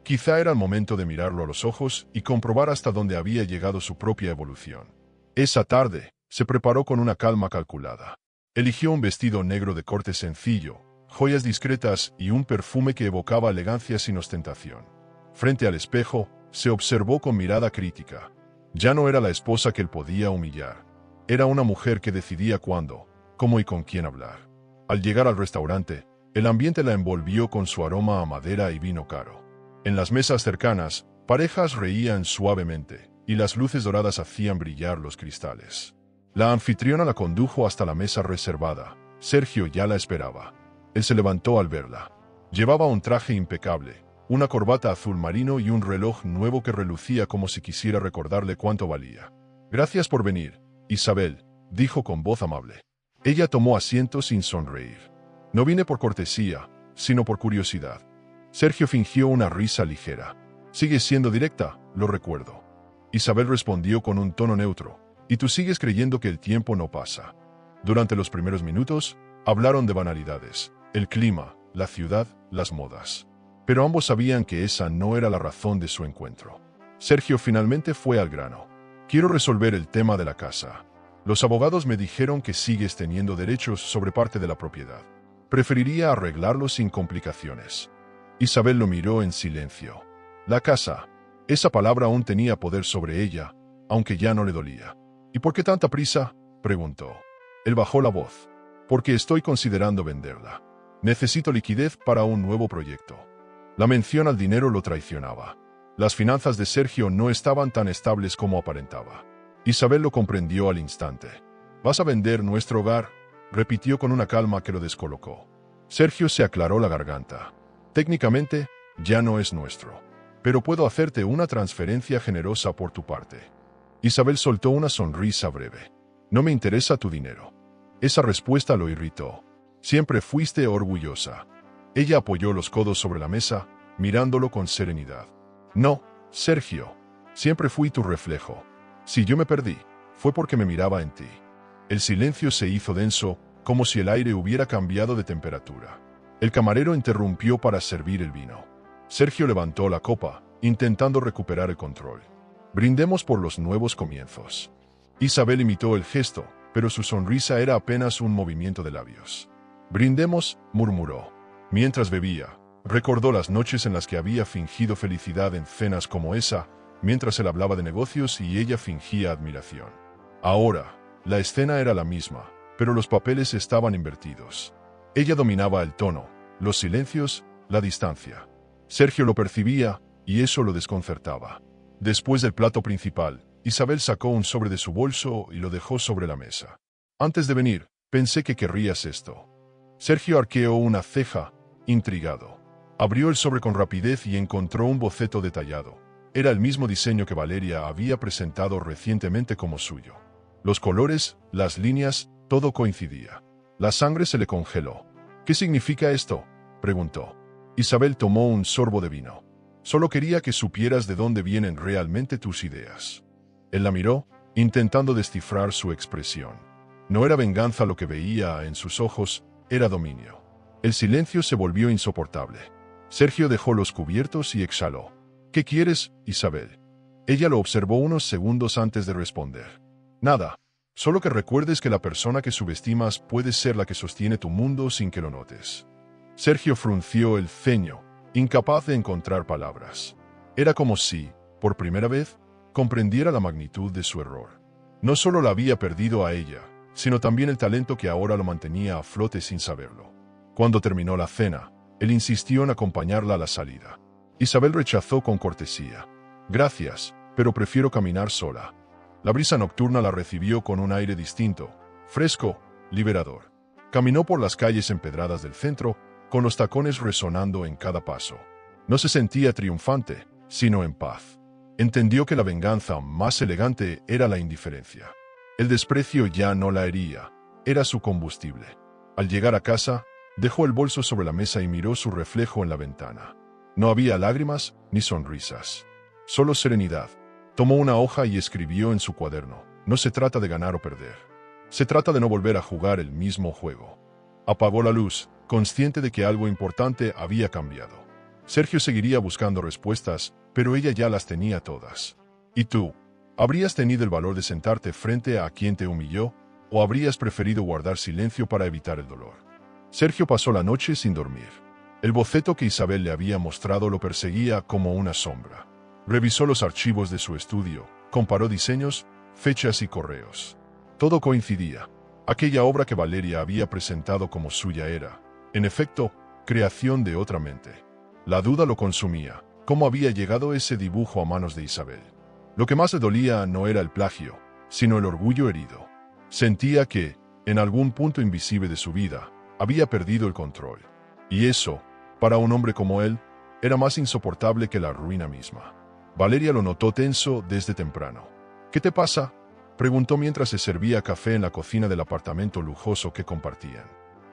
Quizá era el momento de mirarlo a los ojos y comprobar hasta dónde había llegado su propia evolución. Esa tarde, se preparó con una calma calculada. Eligió un vestido negro de corte sencillo, joyas discretas y un perfume que evocaba elegancia sin ostentación. Frente al espejo, se observó con mirada crítica. Ya no era la esposa que él podía humillar. Era una mujer que decidía cuándo, cómo y con quién hablar. Al llegar al restaurante, el ambiente la envolvió con su aroma a madera y vino caro. En las mesas cercanas, parejas reían suavemente, y las luces doradas hacían brillar los cristales. La anfitriona la condujo hasta la mesa reservada. Sergio ya la esperaba. Él se levantó al verla. Llevaba un traje impecable, una corbata azul marino y un reloj nuevo que relucía como si quisiera recordarle cuánto valía. «Gracias por venir, Isabel», dijo con voz amable. Ella tomó asiento sin sonreír. «No vine por cortesía, sino por curiosidad». Sergio fingió una risa ligera. «Sigues siendo directa, lo recuerdo». Isabel respondió con un tono neutro. «Y tú sigues creyendo que el tiempo no pasa». Durante los primeros minutos, hablaron de banalidades, el clima, la ciudad, las modas. Pero ambos sabían que esa no era la razón de su encuentro. Sergio finalmente fue al grano. «Quiero resolver el tema de la casa. Los abogados me dijeron que sigues teniendo derechos sobre parte de la propiedad. Preferiría arreglarlo sin complicaciones». Isabel lo miró en silencio. La casa. Esa palabra aún tenía poder sobre ella, aunque ya no le dolía. «¿Y por qué tanta prisa?», preguntó. Él bajó la voz. «Porque estoy considerando venderla. Necesito liquidez para un nuevo proyecto». La mención al dinero lo traicionaba. Las finanzas de Sergio no estaban tan estables como aparentaba. Isabel lo comprendió al instante. «¿Vas a vender nuestro hogar?», repitió con una calma que lo descolocó. Sergio se aclaró la garganta. «Técnicamente, ya no es nuestro. Pero puedo hacerte una transferencia generosa por tu parte». Isabel soltó una sonrisa breve. «No me interesa tu dinero». Esa respuesta lo irritó. «Siempre fuiste orgullosa». Ella apoyó los codos sobre la mesa, mirándolo con serenidad. «No, Sergio. Siempre fui tu reflejo. Si yo me perdí, fue porque me miraba en ti». El silencio se hizo denso, como si el aire hubiera cambiado de temperatura. El camarero interrumpió para servir el vino. Sergio levantó la copa, intentando recuperar el control. «Brindemos por los nuevos comienzos». Isabel imitó el gesto, pero su sonrisa era apenas un movimiento de labios. «Brindemos», murmuró. Mientras bebía, recordó las noches en las que había fingido felicidad en cenas como esa, mientras él hablaba de negocios y ella fingía admiración. Ahora, la escena era la misma, pero los papeles estaban invertidos. Ella dominaba el tono, los silencios, la distancia. Sergio lo percibía, y eso lo desconcertaba. Después del plato principal, Isabel sacó un sobre de su bolso y lo dejó sobre la mesa. «Antes de venir, pensé que querrías esto». Sergio arqueó una ceja, intrigado. Abrió el sobre con rapidez y encontró un boceto detallado. Era el mismo diseño que Valeria había presentado recientemente como suyo. Los colores, las líneas, todo coincidía. La sangre se le congeló. «¿Qué significa esto?», preguntó. Isabel tomó un sorbo de vino. «Solo quería que supieras de dónde vienen realmente tus ideas». Él la miró, intentando descifrar su expresión. No era venganza lo que veía en sus ojos, era dominio. El silencio se volvió insoportable. Sergio dejó los cubiertos y exhaló. «¿Qué quieres, Isabel?». Ella lo observó unos segundos antes de responder. «Nada. Solo que recuerdes que la persona que subestimas puede ser la que sostiene tu mundo sin que lo notes». Sergio frunció el ceño, incapaz de encontrar palabras. Era como si, por primera vez, comprendiera la magnitud de su error. No solo la había perdido a ella, sino también el talento que ahora lo mantenía a flote sin saberlo. Cuando terminó la cena, él insistió en acompañarla a la salida. Isabel rechazó con cortesía. «Gracias, pero prefiero caminar sola». La brisa nocturna la recibió con un aire distinto, fresco, liberador. Caminó por las calles empedradas del centro, con los tacones resonando en cada paso. No se sentía triunfante, sino en paz. Entendió que la venganza más elegante era la indiferencia. El desprecio ya no la hería, era su combustible. Al llegar a casa, dejó el bolso sobre la mesa y miró su reflejo en la ventana. No había lágrimas ni sonrisas, solo serenidad. Tomó una hoja y escribió en su cuaderno: «No se trata de ganar o perder. Se trata de no volver a jugar el mismo juego». Apagó la luz, consciente de que algo importante había cambiado. Sergio seguiría buscando respuestas, pero ella ya las tenía todas. ¿Y tú? ¿Habrías tenido el valor de sentarte frente a quien te humilló, o habrías preferido guardar silencio para evitar el dolor? Sergio pasó la noche sin dormir. El boceto que Isabel le había mostrado lo perseguía como una sombra. Revisó los archivos de su estudio, Comparó diseños, fechas y correos. Todo coincidía. Aquella obra que Valeria había presentado como suya era, en efecto, creación de otra mente. La duda lo consumía. ¿Cómo había llegado ese dibujo a manos de Isabel? Lo que más le dolía no era el plagio, sino el orgullo herido. Sentía que, en algún punto invisible de su vida, había perdido el control. Y eso, para un hombre como él, era más insoportable que la ruina misma. Valeria lo notó tenso desde temprano. ¿Qué te pasa?, preguntó mientras se servía café en la cocina del apartamento lujoso que compartían.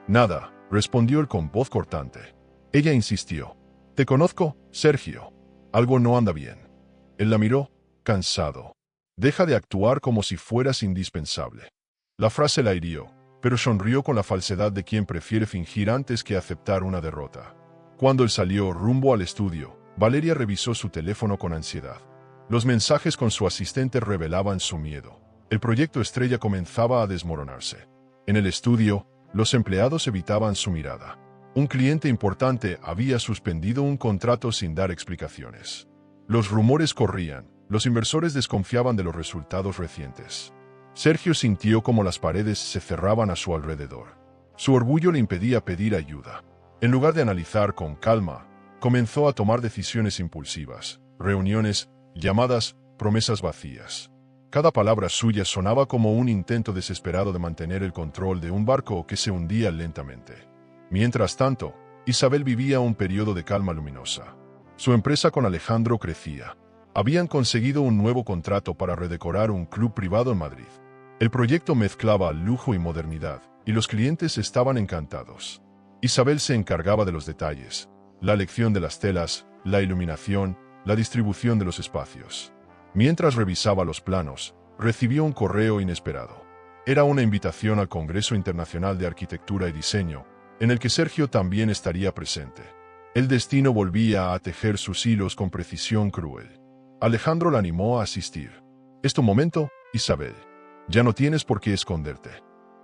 Nada, respondió él con voz cortante. Ella insistió. Te conozco, Sergio. Algo no anda bien. Él la miró, cansado. Deja de actuar como si fueras indispensable. La frase la hirió, pero sonrió con la falsedad de quien prefiere fingir antes que aceptar una derrota. Cuando él salió rumbo al estudio, Valeria revisó su teléfono con ansiedad. Los mensajes con su asistente revelaban su miedo. El proyecto estrella comenzaba a desmoronarse. En el estudio, los empleados evitaban su mirada. Un cliente importante había suspendido un contrato sin dar explicaciones. Los rumores corrían, los inversores desconfiaban de los resultados recientes. Sergio sintió como las paredes se cerraban a su alrededor. Su orgullo le impedía pedir ayuda. En lugar de analizar con calma, comenzó a tomar decisiones impulsivas, reuniones, llamadas, promesas vacías. Cada palabra suya sonaba como un intento desesperado de mantener el control de un barco que se hundía lentamente. Mientras tanto, Isabel vivía un periodo de calma luminosa. Su empresa con Alejandro crecía. Habían conseguido un nuevo contrato para redecorar un club privado en Madrid. El proyecto mezclaba lujo y modernidad, y los clientes estaban encantados. Isabel se encargaba de los detalles, la elección de las telas, la iluminación, la distribución de los espacios. Mientras revisaba los planos, recibió un correo inesperado. Era una invitación al Congreso Internacional de Arquitectura y Diseño, en el que Sergio también estaría presente. El destino volvía a tejer sus hilos con precisión cruel. Alejandro la animó a asistir. «Es tu momento, Isabel. Ya no tienes por qué esconderte».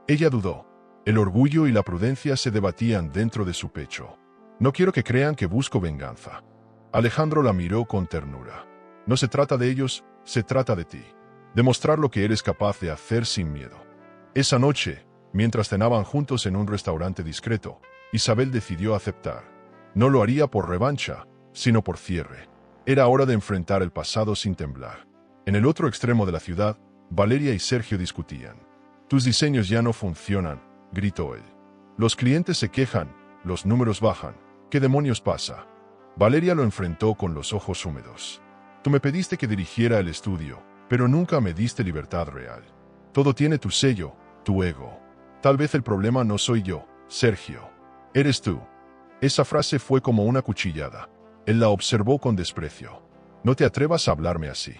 Ella dudó. El orgullo y la prudencia se debatían dentro de su pecho. «No quiero que crean que busco venganza». Alejandro la miró con ternura. «No se trata de ellos, se trata de ti. Demostrar lo que eres capaz de hacer sin miedo». Esa noche, mientras cenaban juntos en un restaurante discreto, Isabel decidió aceptar. No lo haría por revancha, sino por cierre. Era hora de enfrentar el pasado sin temblar. En el otro extremo de la ciudad, Valeria y Sergio discutían. «Tus diseños ya no funcionan», gritó él. «Los clientes se quejan, los números bajan. ¿Qué demonios pasa?». Valeria lo enfrentó con los ojos húmedos. «Tú me pediste que dirigiera el estudio, pero nunca me diste libertad real. Todo tiene tu sello, tu ego. Tal vez el problema no soy yo, Sergio. Eres tú». Esa frase fue como una cuchillada. Él la observó con desprecio. «No te atrevas a hablarme así».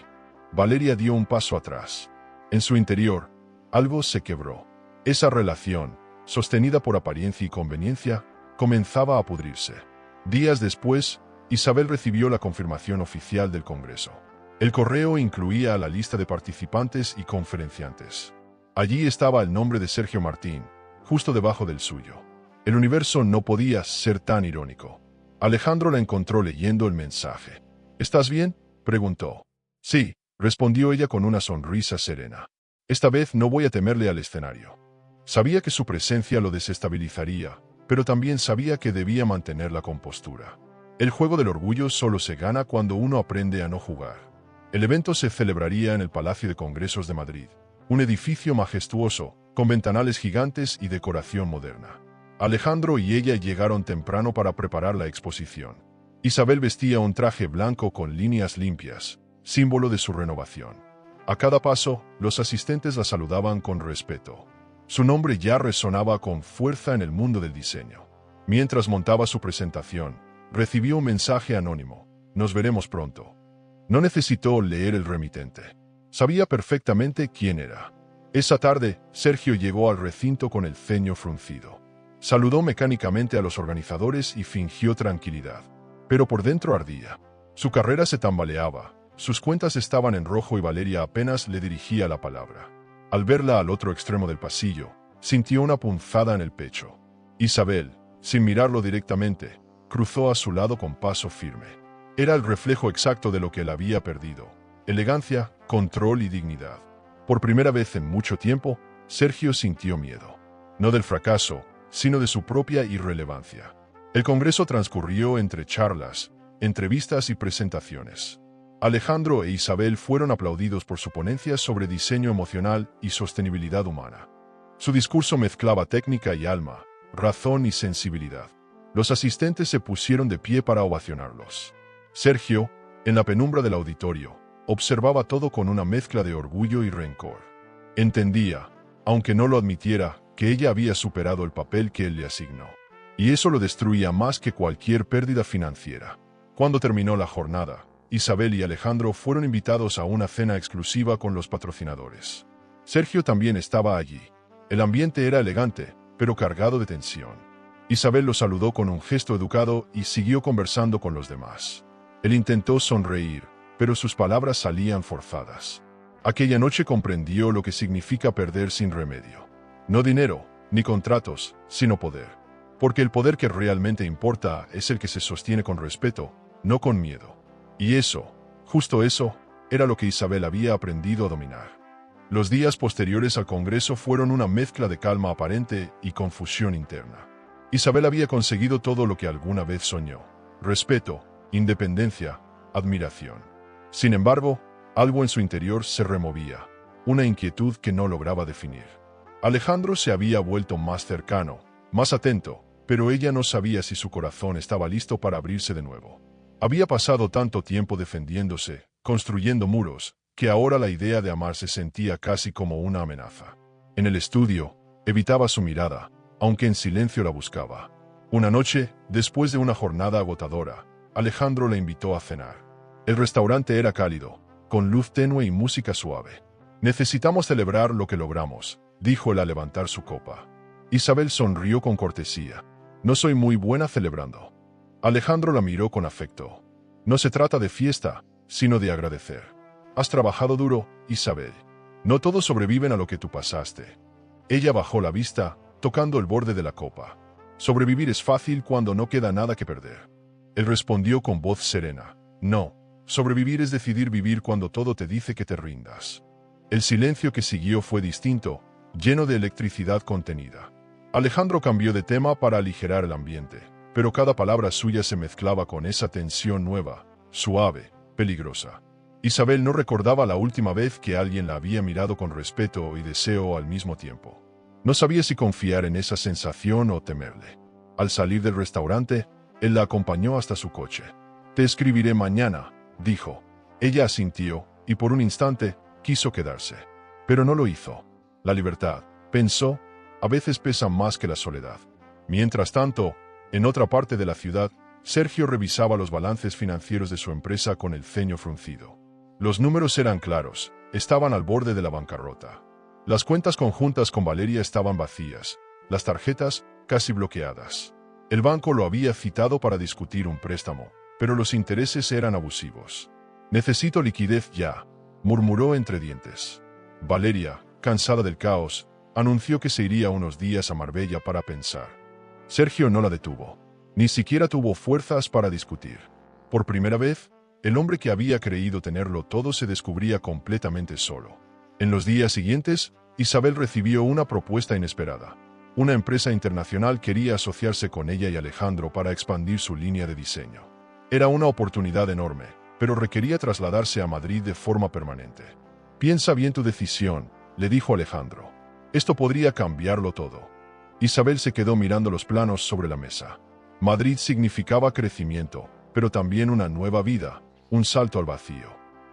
Valeria dio un paso atrás. En su interior, algo se quebró. Esa relación, sostenida por apariencia y conveniencia, comenzaba a pudrirse. Días después, Isabel recibió la confirmación oficial del Congreso. El correo incluía a la lista de participantes y conferenciantes. Allí estaba el nombre de Sergio Martín, justo debajo del suyo. El universo no podía ser tan irónico. Alejandro la encontró leyendo el mensaje. «¿Estás bien?», preguntó. «Sí», respondió ella con una sonrisa serena. «Esta vez no voy a temerle al escenario». Sabía que su presencia lo desestabilizaría, pero también sabía que debía mantener la compostura. El juego del orgullo solo se gana cuando uno aprende a no jugar. El evento se celebraría en el Palacio de Congresos de Madrid, un edificio majestuoso, con ventanales gigantes y decoración moderna. Alejandro y ella llegaron temprano para preparar la exposición. Isabel vestía un traje blanco con líneas limpias, símbolo de su renovación. A cada paso, los asistentes la saludaban con respeto. Su nombre ya resonaba con fuerza en el mundo del diseño. Mientras montaba su presentación, recibió un mensaje anónimo. «Nos veremos pronto». No necesitó leer el remitente. Sabía perfectamente quién era. Esa tarde, Sergio llegó al recinto con el ceño fruncido. Saludó mecánicamente a los organizadores y fingió tranquilidad. Pero por dentro ardía. Su carrera se tambaleaba, sus cuentas estaban en rojo y Valeria apenas le dirigía la palabra. Al verla al otro extremo del pasillo, sintió una punzada en el pecho. Isabel, sin mirarlo directamente, cruzó a su lado con paso firme. Era el reflejo exacto de lo que él había perdido. elegancia, control y dignidad. Por primera vez en mucho tiempo, Sergio sintió miedo. No del fracaso, sino de su propia irrelevancia. El congreso transcurrió entre charlas, entrevistas y presentaciones. Alejandro e Isabel fueron aplaudidos por su ponencia sobre diseño emocional y sostenibilidad humana. Su discurso mezclaba técnica y alma, razón y sensibilidad. Los asistentes se pusieron de pie para ovacionarlos. Sergio, en la penumbra del auditorio, observaba todo con una mezcla de orgullo y rencor. Entendía, aunque no lo admitiera, que ella había superado el papel que él le asignó. Y eso lo destruía más que cualquier pérdida financiera. Cuando terminó la jornada, Isabel y Alejandro fueron invitados a una cena exclusiva con los patrocinadores. Sergio también estaba allí. El ambiente era elegante, pero cargado de tensión. Isabel lo saludó con un gesto educado y siguió conversando con los demás. Él intentó sonreír, pero sus palabras salían forzadas. Aquella noche comprendió lo que significa perder sin remedio. No dinero, ni contratos, sino poder. Porque el poder que realmente importa es el que se sostiene con respeto, no con miedo. Y eso, justo eso, era lo que Isabel había aprendido a dominar. Los días posteriores al Congreso fueron una mezcla de calma aparente y confusión interna. Isabel había conseguido todo lo que alguna vez soñó: respeto, independencia, admiración. Sin embargo, algo en su interior se removía, una inquietud que no lograba definir. Alejandro se había vuelto más cercano, más atento, pero ella no sabía si su corazón estaba listo para abrirse de nuevo. Había pasado tanto tiempo defendiéndose, construyendo muros, que ahora la idea de amar se sentía casi como una amenaza. En el estudio, evitaba su mirada, aunque en silencio la buscaba. Una noche, después de una jornada agotadora, Alejandro la invitó a cenar. El restaurante era cálido, con luz tenue y música suave. «Necesitamos celebrar lo que logramos», dijo él al levantar su copa. Isabel sonrió con cortesía. «No soy muy buena celebrando». Alejandro la miró con afecto. «No se trata de fiesta, sino de agradecer. Has trabajado duro, Isabel. No todos sobreviven a lo que tú pasaste». Ella bajó la vista, tocando el borde de la copa. «Sobrevivir es fácil cuando no queda nada que perder». Él respondió con voz serena. «No, sobrevivir es decidir vivir cuando todo te dice que te rindas». El silencio que siguió fue distinto, lleno de electricidad contenida. Alejandro cambió de tema para aligerar el ambiente, pero cada palabra suya se mezclaba con esa tensión nueva, suave, peligrosa. Isabel no recordaba la última vez que alguien la había mirado con respeto y deseo al mismo tiempo. No sabía si confiar en esa sensación o temerle. Al salir del restaurante, él la acompañó hasta su coche. «Te escribiré mañana», dijo. Ella asintió, y por un instante, quiso quedarse. Pero no lo hizo. La libertad, pensó, a veces pesa más que la soledad. Mientras tanto, en otra parte de la ciudad, Sergio revisaba los balances financieros de su empresa con el ceño fruncido. Los números eran claros, estaban al borde de la bancarrota. Las cuentas conjuntas con Valeria estaban vacías, las tarjetas casi bloqueadas. El banco lo había citado para discutir un préstamo, pero los intereses eran abusivos. «Necesito liquidez ya», murmuró entre dientes. Valeria, cansada del caos, anunció que se iría unos días a Marbella para pensar. Sergio no la detuvo. Ni siquiera tuvo fuerzas para discutir. Por primera vez, el hombre que había creído tenerlo todo se descubría completamente solo. En los días siguientes, Isabel recibió una propuesta inesperada. Una empresa internacional quería asociarse con ella y Alejandro para expandir su línea de diseño. Era una oportunidad enorme, pero requería trasladarse a Madrid de forma permanente. «Piensa bien tu decisión», le dijo Alejandro. «Esto podría cambiarlo todo». Isabel se quedó mirando los planos sobre la mesa. Madrid significaba crecimiento, pero también una nueva vida, un salto al vacío.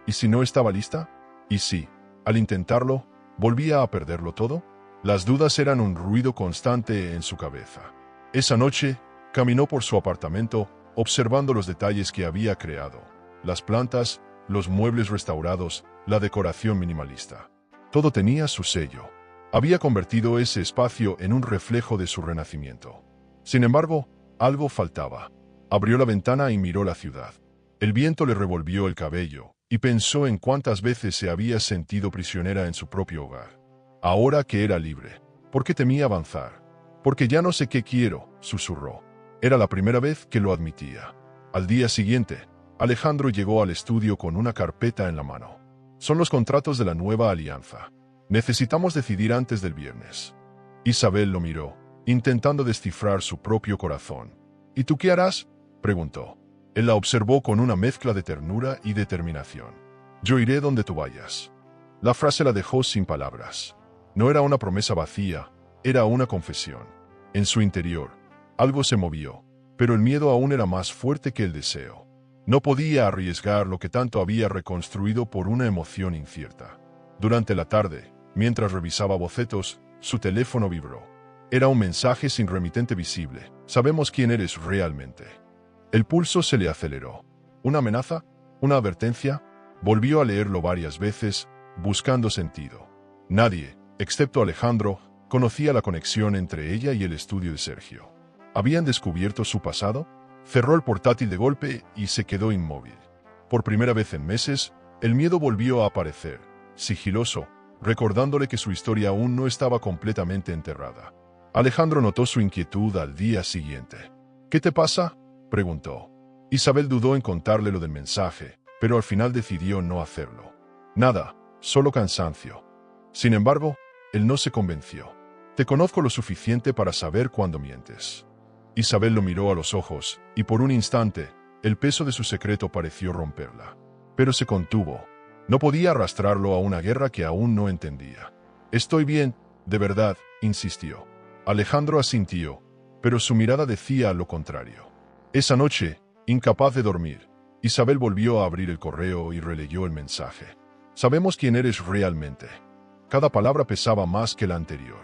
¿Y si no estaba lista? ¿Y si, al intentarlo, volvía a perderlo todo? Las dudas eran un ruido constante en su cabeza. Esa noche, caminó por su apartamento, observando los detalles que había creado: las plantas, los muebles restaurados, la decoración minimalista. Todo tenía su sello. Había convertido ese espacio en un reflejo de su renacimiento. Sin embargo, algo faltaba. Abrió la ventana y miró la ciudad. El viento le revolvió el cabello, y pensó en cuántas veces se había sentido prisionera en su propio hogar. Ahora que era libre, ¿por qué temía avanzar? «Porque ya no sé qué quiero», susurró. Era la primera vez que lo admitía. Al día siguiente, Alejandro llegó al estudio con una carpeta en la mano. Son los contratos de la nueva alianza. Necesitamos decidir antes del viernes. Isabel lo miró, intentando descifrar su propio corazón. ¿Y tú qué harás?, preguntó. Él la observó con una mezcla de ternura y determinación. Yo iré donde tú vayas. La frase la dejó sin palabras. No era una promesa vacía, era una confesión. En su interior, algo se movió, pero el miedo aún era más fuerte que el deseo. No podía arriesgar lo que tanto había reconstruido por una emoción incierta. Durante la tarde, mientras revisaba bocetos, su teléfono vibró. Era un mensaje sin remitente visible. Sabemos quién eres realmente. El pulso se le aceleró. ¿Una amenaza? ¿Una advertencia? Volvió a leerlo varias veces, buscando sentido. Nadie, excepto Alejandro, conocía la conexión entre ella y el estudio de Sergio. ¿Habían descubierto su pasado? Cerró el portátil de golpe y se quedó inmóvil. Por primera vez en meses, el miedo volvió a aparecer, sigiloso, recordándole que su historia aún no estaba completamente enterrada. Alejandro notó su inquietud al día siguiente. ¿Qué te pasa?, preguntó. Isabel dudó en contarle lo del mensaje, pero al final decidió no hacerlo. Nada, solo cansancio. Sin embargo, él no se convenció. Te conozco lo suficiente para saber cuándo mientes. Isabel lo miró a los ojos, y por un instante, el peso de su secreto pareció romperla. Pero se contuvo. No podía arrastrarlo a una guerra que aún no entendía. Estoy bien, de verdad, insistió. Alejandro asintió, pero su mirada decía lo contrario. Esa noche, incapaz de dormir, Isabel volvió a abrir el correo y releyó el mensaje. Sabemos quién eres realmente. Cada palabra pesaba más que la anterior.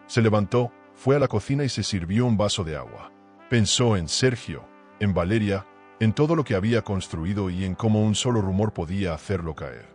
Se levantó, fue a la cocina y se sirvió un vaso de agua. Pensó en Sergio, en Valeria, en todo lo que había construido y en cómo un solo rumor podía hacerlo caer.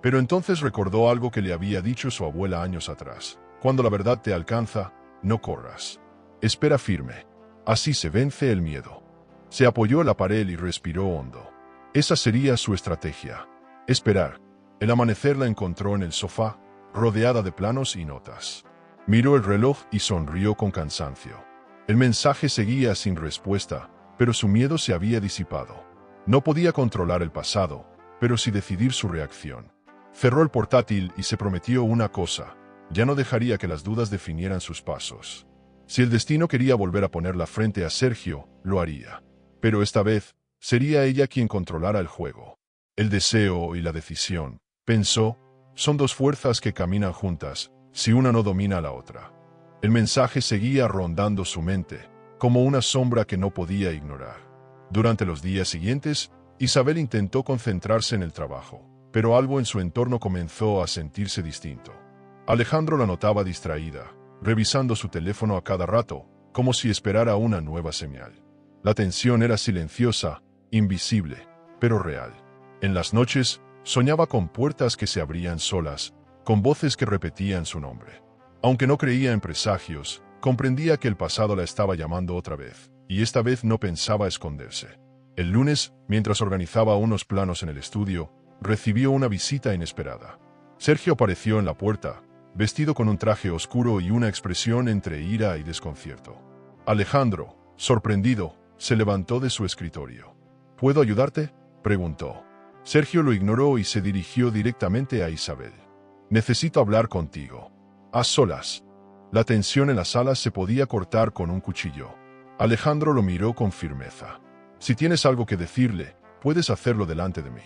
Pero entonces recordó algo que le había dicho su abuela años atrás. Cuando la verdad te alcanza, no corras. Espera firme. Así se vence el miedo. Se apoyó en la pared y respiró hondo. Esa sería su estrategia. Esperar. El amanecer la encontró en el sofá, rodeada de planos y notas. Miró el reloj y sonrió con cansancio. El mensaje seguía sin respuesta, pero su miedo se había disipado. No podía controlar el pasado, pero sí decidir su reacción. Cerró el portátil y se prometió una cosa: ya no dejaría que las dudas definieran sus pasos. Si el destino quería volver a ponerla frente a Sergio, lo haría. Pero esta vez, sería ella quien controlara el juego. El deseo y la decisión, pensó, son dos fuerzas que caminan juntas, si una no domina a la otra. El mensaje seguía rondando su mente, como una sombra que no podía ignorar. Durante los días siguientes, Isabel intentó concentrarse en el trabajo, pero algo en su entorno comenzó a sentirse distinto. Alejandro la notaba distraída, revisando su teléfono a cada rato, como si esperara una nueva señal. La tensión era silenciosa, invisible, pero real. En las noches, soñaba con puertas que se abrían solas, con voces que repetían su nombre. Aunque no creía en presagios, comprendía que el pasado la estaba llamando otra vez, y esta vez no pensaba esconderse. El lunes, mientras organizaba unos planos en el estudio, recibió una visita inesperada. Sergio apareció en la puerta, vestido con un traje oscuro y una expresión entre ira y desconcierto. Alejandro, sorprendido, se levantó de su escritorio. ¿Puedo ayudarte?, preguntó. Sergio lo ignoró y se dirigió directamente a Isabel. Necesito hablar contigo. A solas. La tensión en la sala se podía cortar con un cuchillo. Alejandro lo miró con firmeza. Si tienes algo que decirle, puedes hacerlo delante de mí.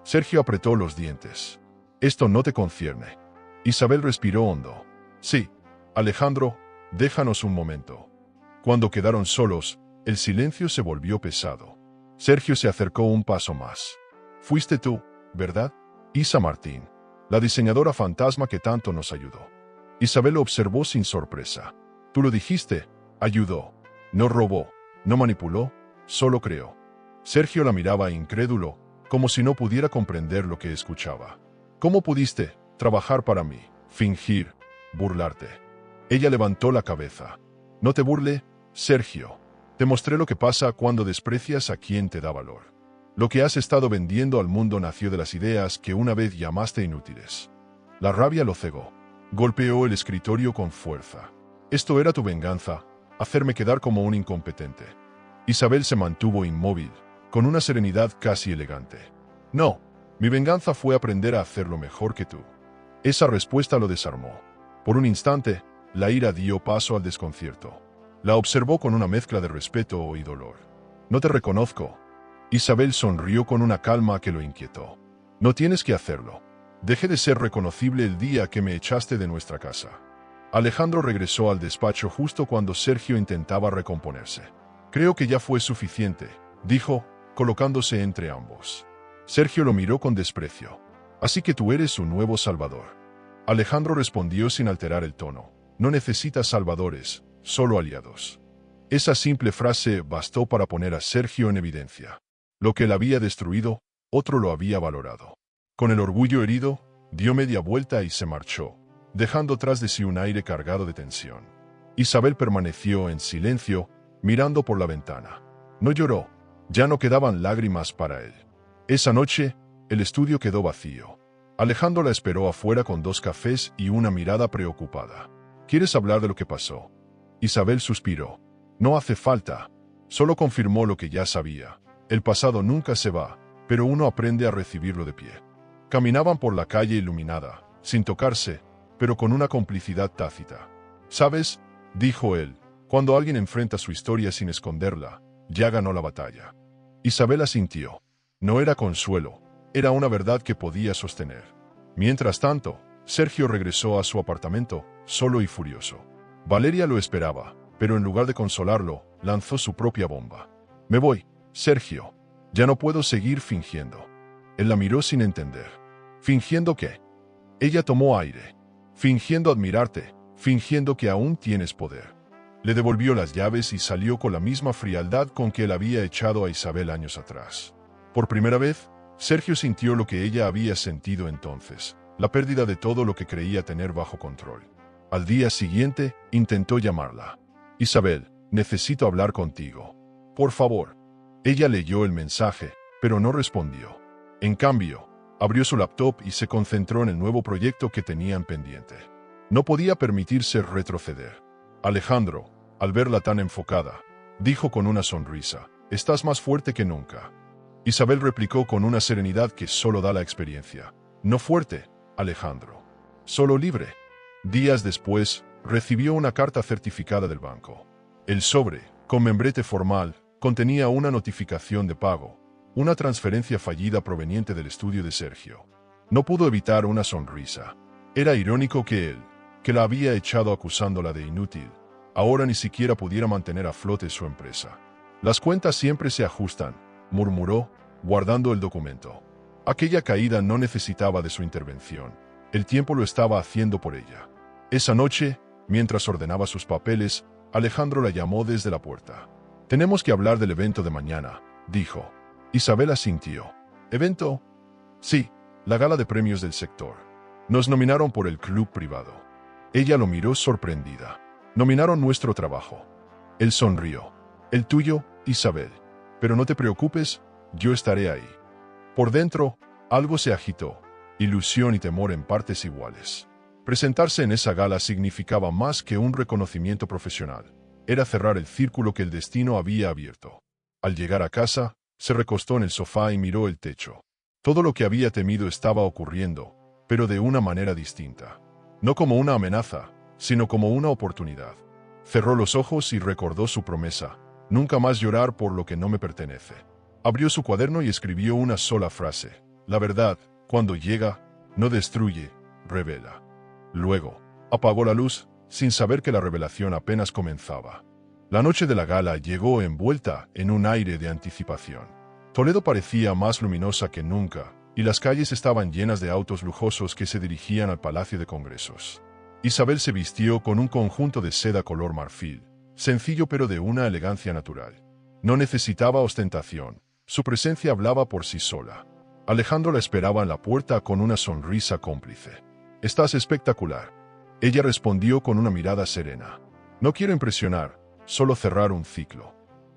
Sergio apretó los dientes. Esto no te concierne. Isabel respiró hondo. Sí, Alejandro, déjanos un momento. Cuando quedaron solos, el silencio se volvió pesado. Sergio se acercó un paso más. Fuiste tú, ¿verdad? Isa Martín, la diseñadora fantasma que tanto nos ayudó. Isabel lo observó sin sorpresa. Tú lo dijiste, ayudó. No robó, no manipuló, solo creó. Sergio la miraba incrédulo, como si no pudiera comprender lo que escuchaba. ¿Cómo pudiste trabajar para mí, fingir, burlarte? Ella levantó la cabeza. No te burle, Sergio. Te mostré lo que pasa cuando desprecias a quien te da valor. Lo que has estado vendiendo al mundo nació de las ideas que una vez llamaste inútiles. La rabia lo cegó. Golpeó el escritorio con fuerza. Esto era tu venganza, hacerme quedar como un incompetente. Isabel se mantuvo inmóvil, con una serenidad casi elegante. No, Mi venganza fue aprender a hacerlo mejor que tú. Esa respuesta lo desarmó. Por un instante, la ira dio paso al desconcierto. La observó con una mezcla de respeto y dolor. No te reconozco. Isabel sonrió con una calma que lo inquietó. No tienes que hacerlo. Dejé de ser reconocible el día que me echaste de nuestra casa. Alejandro regresó al despacho justo cuando Sergio intentaba recomponerse. Creo que ya fue suficiente, dijo, colocándose entre ambos. Sergio lo miró con desprecio. Así que tú eres su nuevo salvador. Alejandro respondió sin alterar el tono. No necesitas salvadores, solo aliados. Esa simple frase bastó para poner a Sergio en evidencia. Lo que él había destruido, otro lo había valorado. Con el orgullo herido, dio media vuelta y se marchó, dejando tras de sí un aire cargado de tensión. Isabel permaneció en silencio, mirando por la ventana. No lloró, ya no quedaban lágrimas para él. Esa noche, el estudio quedó vacío. Alejandro la esperó afuera con 2 cafés y una mirada preocupada. ¿Quieres hablar de lo que pasó? Isabel suspiró. No hace falta. Solo confirmó lo que ya sabía. El pasado nunca se va, pero uno aprende a recibirlo de pie. Caminaban por la calle iluminada, sin tocarse, pero con una complicidad tácita. ¿Sabes?, dijo él, cuando alguien enfrenta su historia sin esconderla, ya ganó la batalla. Isabel asintió. No era consuelo, era una verdad que podía sostener. Mientras tanto, Sergio regresó a su apartamento, solo y furioso. Valeria lo esperaba, pero en lugar de consolarlo, lanzó su propia bomba. Me voy, Sergio. Ya no puedo seguir fingiendo. Él la miró sin entender. ¿Fingiendo qué? Ella tomó aire. Fingiendo admirarte, fingiendo que aún tienes poder. Le devolvió las llaves y salió con la misma frialdad con que él había echado a Isabel años atrás. Por primera vez, Sergio sintió lo que ella había sentido entonces, la pérdida de todo lo que creía tener bajo control. Al día siguiente, intentó llamarla. Isabel, necesito hablar contigo. Por favor. Ella leyó el mensaje, pero no respondió. En cambio, abrió su laptop y se concentró en el nuevo proyecto que tenían pendiente. No podía permitirse retroceder. Alejandro, al verla tan enfocada, dijo con una sonrisa, «Estás más fuerte que nunca». Isabel replicó con una serenidad que solo da la experiencia. «No fuerte, Alejandro. Solo libre». Días después, recibió una carta certificada del banco. El sobre, con membrete formal, contenía una notificación de pago, una transferencia fallida proveniente del estudio de Sergio. No pudo evitar una sonrisa. Era irónico que él, que la había echado acusándola de inútil, ahora ni siquiera pudiera mantener a flote su empresa. Las cuentas siempre se ajustan, murmuró, guardando el documento. Aquella caída no necesitaba de su intervención. El tiempo lo estaba haciendo por ella. Esa noche, mientras ordenaba sus papeles, Alejandro la llamó desde la puerta. «Tenemos que hablar del evento de mañana», dijo. Isabel asintió. ¿Evento? Sí, la gala de premios del sector. Nos nominaron por el club privado. Ella lo miró sorprendida. Nominaron nuestro trabajo. Él sonrió. El tuyo, Isabel. Pero no te preocupes, yo estaré ahí. Por dentro, algo se agitó. Ilusión y temor en partes iguales. Presentarse en esa gala significaba más que un reconocimiento profesional. Era cerrar el círculo que el destino había abierto. Al llegar a casa, se recostó en el sofá y miró el techo. Todo lo que había temido estaba ocurriendo, pero de una manera distinta. No como una amenaza, sino como una oportunidad. Cerró los ojos y recordó su promesa: nunca más llorar por lo que no me pertenece. Abrió su cuaderno y escribió una sola frase: la verdad, cuando llega, no destruye, revela. Luego, apagó la luz, sin saber que la revelación apenas comenzaba. La noche de la gala llegó envuelta en un aire de anticipación. Toledo parecía más luminosa que nunca, y las calles estaban llenas de autos lujosos que se dirigían al Palacio de Congresos. Isabel se vistió con un conjunto de seda color marfil, sencillo pero de una elegancia natural. No necesitaba ostentación, su presencia hablaba por sí sola. Alejandro la esperaba en la puerta con una sonrisa cómplice. «Estás espectacular». Ella respondió con una mirada serena. «No quiero impresionar, solo cerrar un ciclo».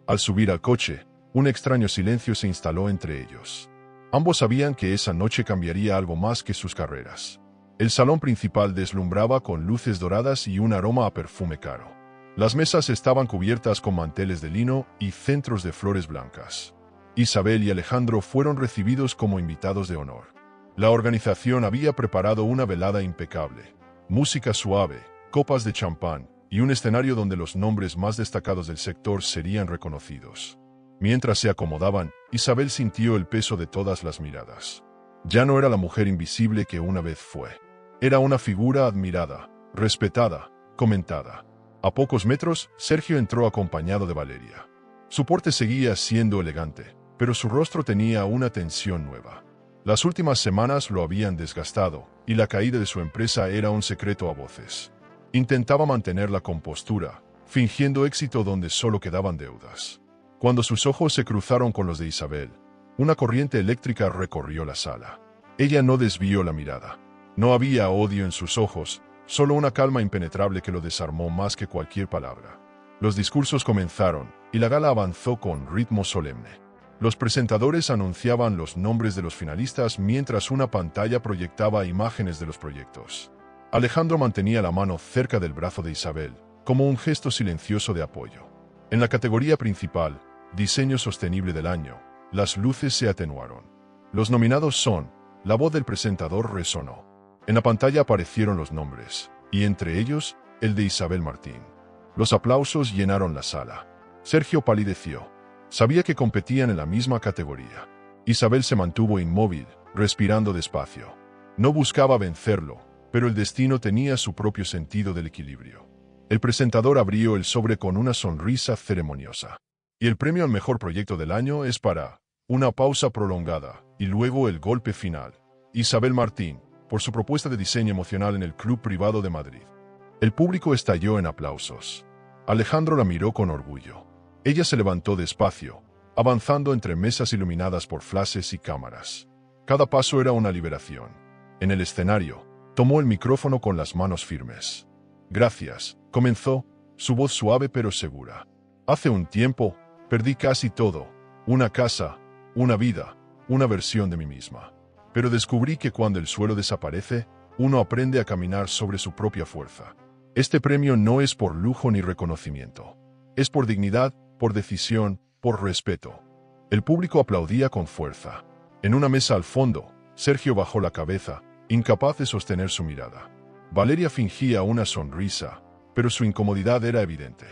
Al subir al coche, un extraño silencio se instaló entre ellos. Ambos sabían que esa noche cambiaría algo más que sus carreras. El salón principal deslumbraba con luces doradas y un aroma a perfume caro. Las mesas estaban cubiertas con manteles de lino y centros de flores blancas. Isabel y Alejandro fueron recibidos como invitados de honor. La organización había preparado una velada impecable, música suave, copas de champán y un escenario donde los nombres más destacados del sector serían reconocidos. Mientras se acomodaban, Isabel sintió el peso de todas las miradas. Ya no era la mujer invisible que una vez fue. Era una figura admirada, respetada, comentada. A pocos metros, Sergio entró acompañado de Valeria. Su porte seguía siendo elegante, pero su rostro tenía una tensión nueva. Las últimas semanas lo habían desgastado, y la caída de su empresa era un secreto a voces. Intentaba mantener la compostura, fingiendo éxito donde solo quedaban deudas. Cuando sus ojos se cruzaron con los de Isabel, una corriente eléctrica recorrió la sala. Ella no desvió la mirada. No había odio en sus ojos, solo una calma impenetrable que lo desarmó más que cualquier palabra. Los discursos comenzaron, y la gala avanzó con ritmo solemne. Los presentadores anunciaban los nombres de los finalistas mientras una pantalla proyectaba imágenes de los proyectos. Alejandro mantenía la mano cerca del brazo de Isabel, como un gesto silencioso de apoyo. En la categoría principal, Diseño Sostenible del Año, las luces se atenuaron. Los nominados son, la voz del presentador resonó. En la pantalla aparecieron los nombres, y entre ellos, el de Isabel Martín. Los aplausos llenaron la sala. Sergio palideció. Sabía que competían en la misma categoría. Isabel se mantuvo inmóvil, respirando despacio. No buscaba vencerlo, pero el destino tenía su propio sentido del equilibrio. El presentador abrió el sobre con una sonrisa ceremoniosa. Y el premio al mejor proyecto del año es para una pausa prolongada y luego el golpe final. Isabel Martín, por su propuesta de diseño emocional en el Club Privado de Madrid. El público estalló en aplausos. Alejandro la miró con orgullo. Ella se levantó despacio, avanzando entre mesas iluminadas por flashes y cámaras. Cada paso era una liberación. En el escenario, tomó el micrófono con las manos firmes. Gracias, comenzó, su voz suave pero segura. Hace un tiempo, perdí casi todo, una casa, una vida, una versión de mí misma. Pero descubrí que cuando el suelo desaparece, uno aprende a caminar sobre su propia fuerza. Este premio no es por lujo ni reconocimiento. Es por dignidad, por decisión, por respeto. El público aplaudía con fuerza. En una mesa al fondo, Sergio bajó la cabeza, incapaz de sostener su mirada. Valeria fingía una sonrisa, pero su incomodidad era evidente.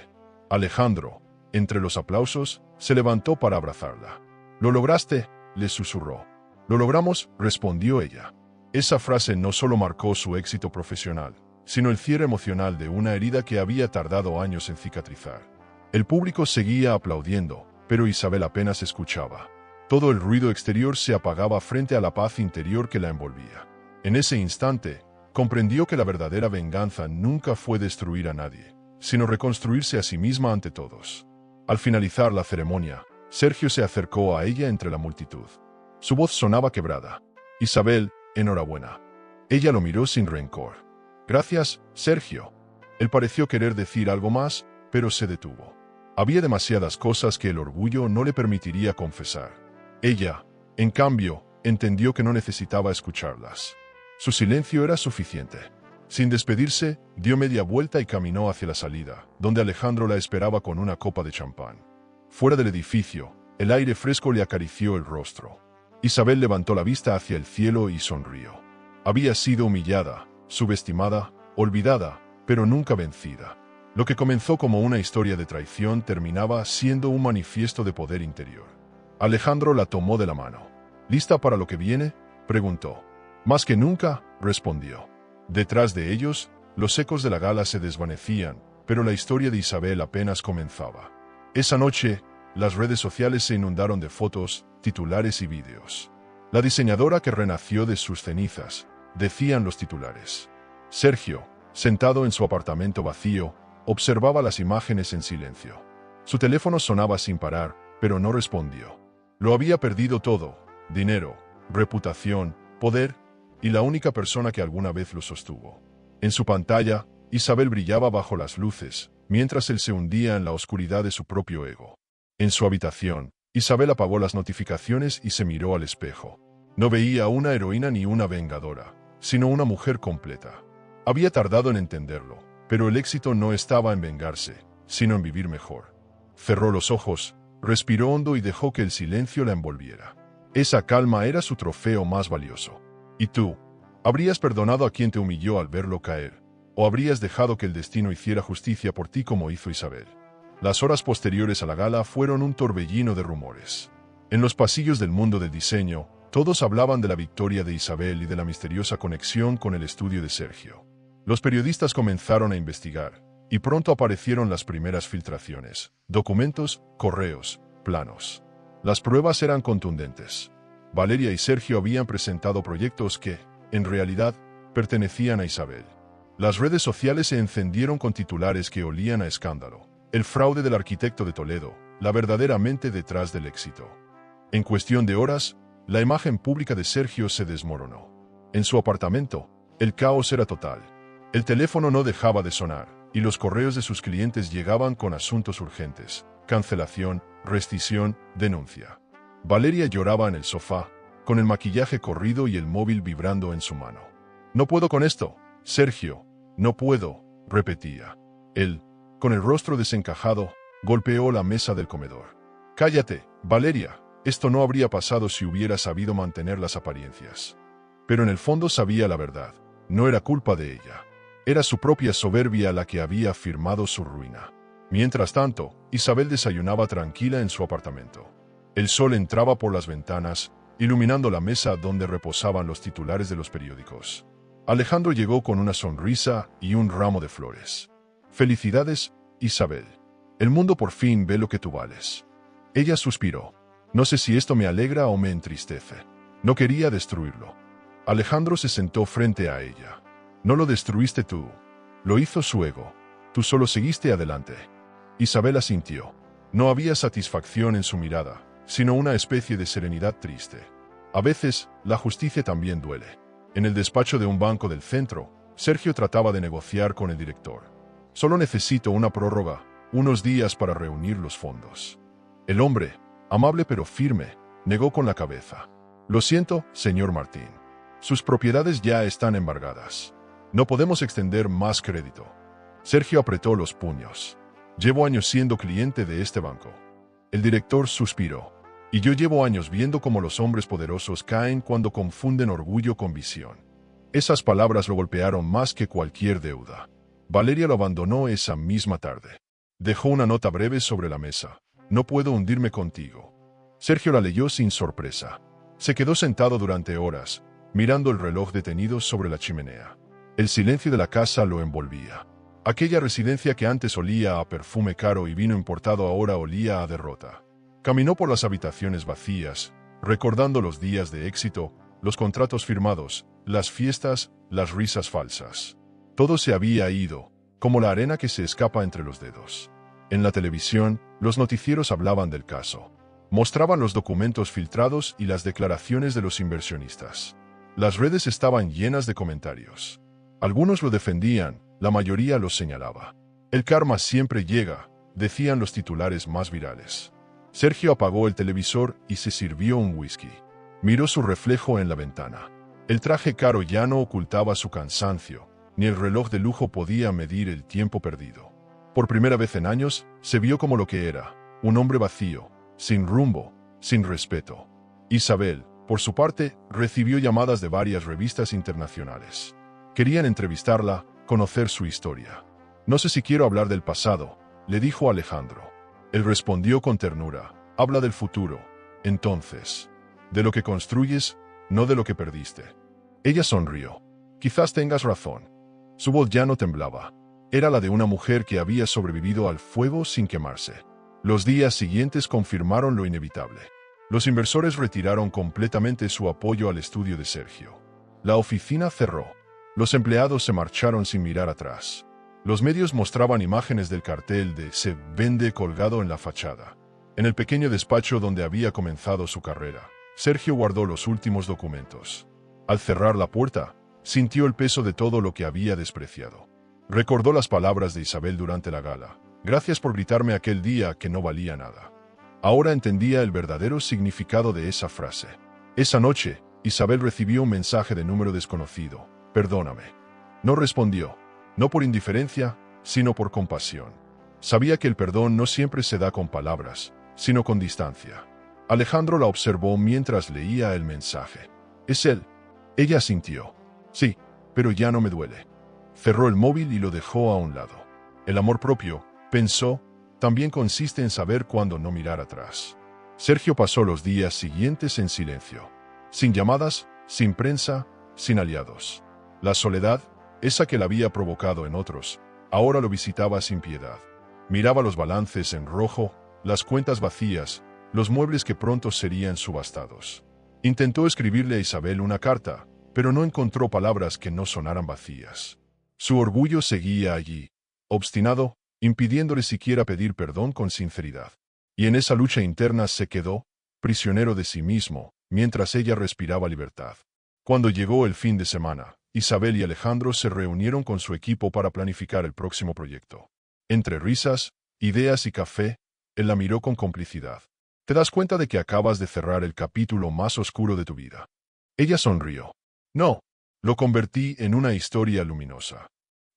Alejandro, entre los aplausos, se levantó para abrazarla. «Lo lograste», le susurró. «Lo logramos», respondió ella. Esa frase no solo marcó su éxito profesional, sino el cierre emocional de una herida que había tardado años en cicatrizar. El público seguía aplaudiendo, pero Isabel apenas escuchaba. Todo el ruido exterior se apagaba frente a la paz interior que la envolvía. En ese instante, comprendió que la verdadera venganza nunca fue destruir a nadie, sino reconstruirse a sí misma ante todos. Al finalizar la ceremonia, Sergio se acercó a ella entre la multitud. Su voz sonaba quebrada. «Isabel, enhorabuena». Ella lo miró sin rencor. «Gracias, Sergio». Él pareció querer decir algo más, pero se detuvo. Había demasiadas cosas que el orgullo no le permitiría confesar. Ella, en cambio, entendió que no necesitaba escucharlas. Su silencio era suficiente. Sin despedirse, dio media vuelta y caminó hacia la salida, donde Alejandro la esperaba con una copa de champán. Fuera del edificio, el aire fresco le acarició el rostro. Isabel levantó la vista hacia el cielo y sonrió. Había sido humillada, subestimada, olvidada, pero nunca vencida. Lo que comenzó como una historia de traición terminaba siendo un manifiesto de poder interior. Alejandro la tomó de la mano. «¿Lista para lo que viene?», preguntó. «Más que nunca», respondió. Detrás de ellos, los ecos de la gala se desvanecían, pero la historia de Isabel apenas comenzaba. Esa noche, las redes sociales se inundaron de fotos, titulares y vídeos. «La diseñadora que renació de sus cenizas», decían los titulares. Sergio, sentado en su apartamento vacío, observaba las imágenes en silencio. Su teléfono sonaba sin parar, pero no respondió. Lo había perdido todo: dinero, reputación, poder, y la única persona que alguna vez lo sostuvo. En su pantalla, Isabel brillaba bajo las luces, mientras él se hundía en la oscuridad de su propio ego. En su habitación, Isabel apagó las notificaciones y se miró al espejo. No veía una heroína ni una vengadora, sino una mujer completa. Había tardado en entenderlo, pero el éxito no estaba en vengarse, sino en vivir mejor. Cerró los ojos, respiró hondo y dejó que el silencio la envolviera. Esa calma era su trofeo más valioso. ¿Y tú? ¿Habrías perdonado a quien te humilló al verlo caer? ¿O habrías dejado que el destino hiciera justicia por ti como hizo Isabel? Las horas posteriores a la gala fueron un torbellino de rumores. En los pasillos del mundo del diseño, todos hablaban de la victoria de Isabel y de la misteriosa conexión con el estudio de Sergio. Los periodistas comenzaron a investigar, y pronto aparecieron las primeras filtraciones, documentos, correos, planos. Las pruebas eran contundentes. Valeria y Sergio habían presentado proyectos que, en realidad, pertenecían a Isabel. Las redes sociales se encendieron con titulares que olían a escándalo. El fraude del arquitecto de Toledo, la verdadera mente detrás del éxito. En cuestión de horas, la imagen pública de Sergio se desmoronó. En su apartamento, el caos era total. El teléfono no dejaba de sonar, y los correos de sus clientes llegaban con asuntos urgentes: cancelación, rescisión, denuncia. Valeria lloraba en el sofá, con el maquillaje corrido y el móvil vibrando en su mano. «No puedo con esto, Sergio, no puedo», repetía. Él, con el rostro desencajado, golpeó la mesa del comedor. «Cállate, Valeria, esto no habría pasado si hubiera sabido mantener las apariencias». Pero en el fondo sabía la verdad. No era culpa de ella. Era su propia soberbia la que había firmado su ruina. Mientras tanto, Isabel desayunaba tranquila en su apartamento. El sol entraba por las ventanas, iluminando la mesa donde reposaban los titulares de los periódicos. Alejandro llegó con una sonrisa y un ramo de flores. «Felicidades, Isabel. El mundo por fin ve lo que tú vales». Ella suspiró. «No sé si esto me alegra o me entristece. No quería destruirlo». Alejandro se sentó frente a ella. «No lo destruiste tú. Lo hizo su ego. Tú solo seguiste adelante». Isabel asintió. No había satisfacción en su mirada, sino una especie de serenidad triste. A veces, la justicia también duele. En el despacho de un banco del centro, Sergio trataba de negociar con el director. «Solo necesito una prórroga, unos días para reunir los fondos». El hombre, amable pero firme, negó con la cabeza. «Lo siento, señor Martín. Sus propiedades ya están embargadas. No podemos extender más crédito». Sergio apretó los puños. «Llevo años siendo cliente de este banco». El director suspiró. «Y yo llevo años viendo cómo los hombres poderosos caen cuando confunden orgullo con visión». Esas palabras lo golpearon más que cualquier deuda. Valeria lo abandonó esa misma tarde. Dejó una nota breve sobre la mesa. «No puedo hundirme contigo». Sergio la leyó sin sorpresa. Se quedó sentado durante horas, mirando el reloj detenido sobre la chimenea. El silencio de la casa lo envolvía. Aquella residencia que antes olía a perfume caro y vino importado ahora olía a derrota. Caminó por las habitaciones vacías, recordando los días de éxito, los contratos firmados, las fiestas, las risas falsas. Todo se había ido, como la arena que se escapa entre los dedos. En la televisión, los noticieros hablaban del caso. Mostraban los documentos filtrados y las declaraciones de los inversionistas. Las redes estaban llenas de comentarios. Algunos lo defendían, la mayoría los señalaba. «El karma siempre llega», decían los titulares más virales. Sergio apagó el televisor y se sirvió un whisky. Miró su reflejo en la ventana. El traje caro ya no ocultaba su cansancio, ni el reloj de lujo podía medir el tiempo perdido. Por primera vez en años, se vio como lo que era, un hombre vacío, sin rumbo, sin respeto. Isabel, por su parte, recibió llamadas de varias revistas internacionales. Querían entrevistarla, conocer su historia. «No sé si quiero hablar del pasado», le dijo Alejandro. Él respondió con ternura: «Habla del futuro, entonces. De lo que construyes, no de lo que perdiste». Ella sonrió. «Quizás tengas razón». Su voz ya no temblaba. Era la de una mujer que había sobrevivido al fuego sin quemarse. Los días siguientes confirmaron lo inevitable. Los inversores retiraron completamente su apoyo al estudio de Sergio. La oficina cerró. Los empleados se marcharon sin mirar atrás. Los medios mostraban imágenes del cartel de «Se vende» colgado en la fachada. En el pequeño despacho donde había comenzado su carrera, Sergio guardó los últimos documentos. Al cerrar la puerta, sintió el peso de todo lo que había despreciado. Recordó las palabras de Isabel durante la gala: «Gracias por gritarme aquel día que no valía nada». Ahora entendía el verdadero significado de esa frase. Esa noche, Isabel recibió un mensaje de número desconocido: «Perdóname». No respondió, no por indiferencia, sino por compasión. Sabía que el perdón no siempre se da con palabras, sino con distancia. Alejandro la observó mientras leía el mensaje. «Es él». Ella asintió. «Sí, pero ya no me duele». Cerró el móvil y lo dejó a un lado. El amor propio, pensó, también consiste en saber cuándo no mirar atrás. Sergio pasó los días siguientes en silencio. Sin llamadas, sin prensa, sin aliados. La soledad, esa que la había provocado en otros, ahora lo visitaba sin piedad. Miraba los balances en rojo, las cuentas vacías, los muebles que pronto serían subastados. Intentó escribirle a Isabel una carta, pero no encontró palabras que no sonaran vacías. Su orgullo seguía allí, obstinado, impidiéndole siquiera pedir perdón con sinceridad. Y en esa lucha interna se quedó, prisionero de sí mismo, mientras ella respiraba libertad. Cuando llegó el fin de semana, Isabel y Alejandro se reunieron con su equipo para planificar el próximo proyecto. Entre risas, ideas y café, él la miró con complicidad. «¿Te das cuenta de que acabas de cerrar el capítulo más oscuro de tu vida?» Ella sonrió. «No, lo convertí en una historia luminosa».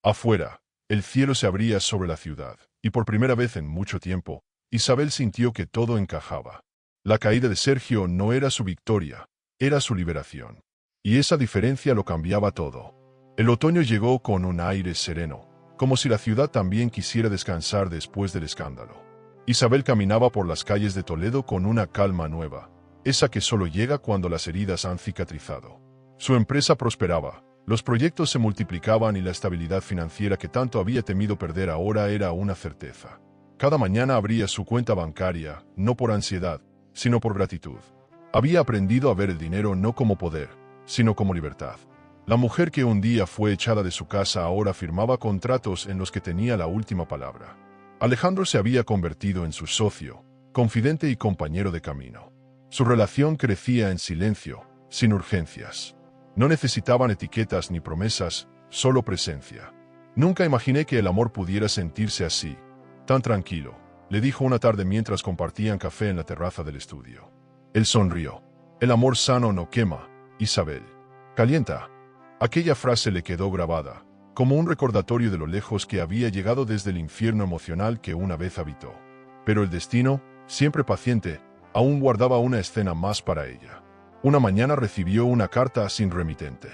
Afuera, el cielo se abría sobre la ciudad, y por primera vez en mucho tiempo, Isabel sintió que todo encajaba. La caída de Sergio no era su victoria, era su liberación. Y esa diferencia lo cambiaba todo. El otoño llegó con un aire sereno, como si la ciudad también quisiera descansar después del escándalo. Isabel caminaba por las calles de Toledo con una calma nueva, esa que solo llega cuando las heridas han cicatrizado. Su empresa prosperaba, los proyectos se multiplicaban y la estabilidad financiera que tanto había temido perder ahora era una certeza. Cada mañana abría su cuenta bancaria, no por ansiedad, sino por gratitud. Había aprendido a ver el dinero no como poder, sino como libertad. La mujer que un día fue echada de su casa ahora firmaba contratos en los que tenía la última palabra. Alejandro se había convertido en su socio, confidente y compañero de camino. Su relación crecía en silencio, sin urgencias. No necesitaban etiquetas ni promesas, solo presencia. «Nunca imaginé que el amor pudiera sentirse así, tan tranquilo», le dijo una tarde mientras compartían café en la terraza del estudio. Él sonrió. «El amor sano no quema, Isabel. Calienta». Aquella frase le quedó grabada, como un recordatorio de lo lejos que había llegado desde el infierno emocional que una vez habitó. Pero el destino, siempre paciente, aún guardaba una escena más para ella. Una mañana recibió una carta sin remitente.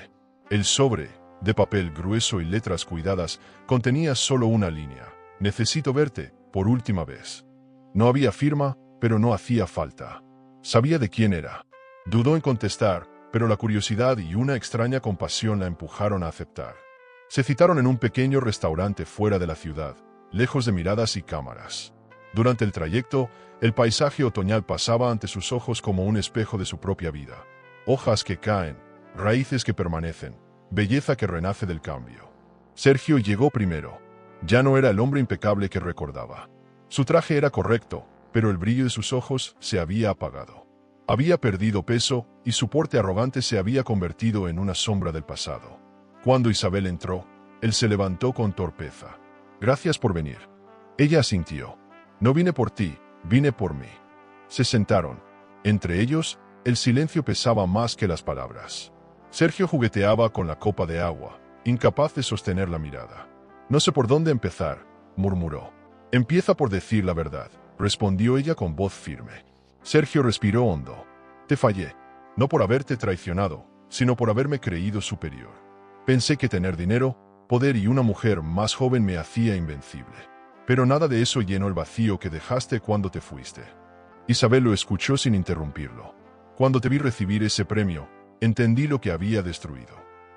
El sobre, de papel grueso y letras cuidadas, contenía solo una línea: «Necesito verte, por última vez». No había firma, pero no hacía falta. Sabía de quién era. Dudó en contestar, pero la curiosidad y una extraña compasión la empujaron a aceptar. Se citaron en un pequeño restaurante fuera de la ciudad, lejos de miradas y cámaras. Durante el trayecto, el paisaje otoñal pasaba ante sus ojos como un espejo de su propia vida. Hojas que caen, raíces que permanecen, belleza que renace del cambio. Sergio llegó primero. Ya no era el hombre impecable que recordaba. Su traje era correcto, pero el brillo de sus ojos se había apagado. Había perdido peso y su porte arrogante se había convertido en una sombra del pasado. Cuando Isabel entró, él se levantó con torpeza. «Gracias por venir». Ella asintió. «No vine por ti, vine por mí». Se sentaron. Entre ellos, el silencio pesaba más que las palabras. Sergio jugueteaba con la copa de agua, incapaz de sostener la mirada. «No sé por dónde empezar», murmuró. «Empieza por decir la verdad», respondió ella con voz firme. Sergio respiró hondo. «Te fallé, no por haberte traicionado, sino por haberme creído superior. Pensé que tener dinero, poder y una mujer más joven me hacía invencible. Pero nada de eso llenó el vacío que dejaste cuando te fuiste». Isabel lo escuchó sin interrumpirlo. «Cuando te vi recibir ese premio, entendí lo que había destruido.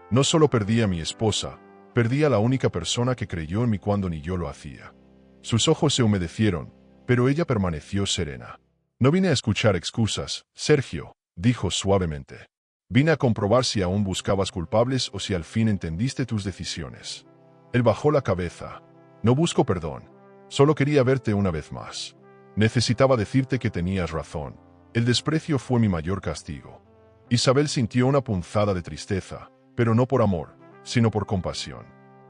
No solo perdí a mi esposa, perdí a la única persona que creyó en mí cuando ni yo lo hacía». Sus ojos se humedecieron, pero ella permaneció serena. «No vine a escuchar excusas, Sergio», dijo suavemente. «Vine a comprobar si aún buscabas culpables o si al fin entendiste tus decisiones». Él bajó la cabeza. «No busco perdón. Solo quería verte una vez más. Necesitaba decirte que tenías razón. El desprecio fue mi mayor castigo». Isabel sintió una punzada de tristeza, pero no por amor, sino por compasión.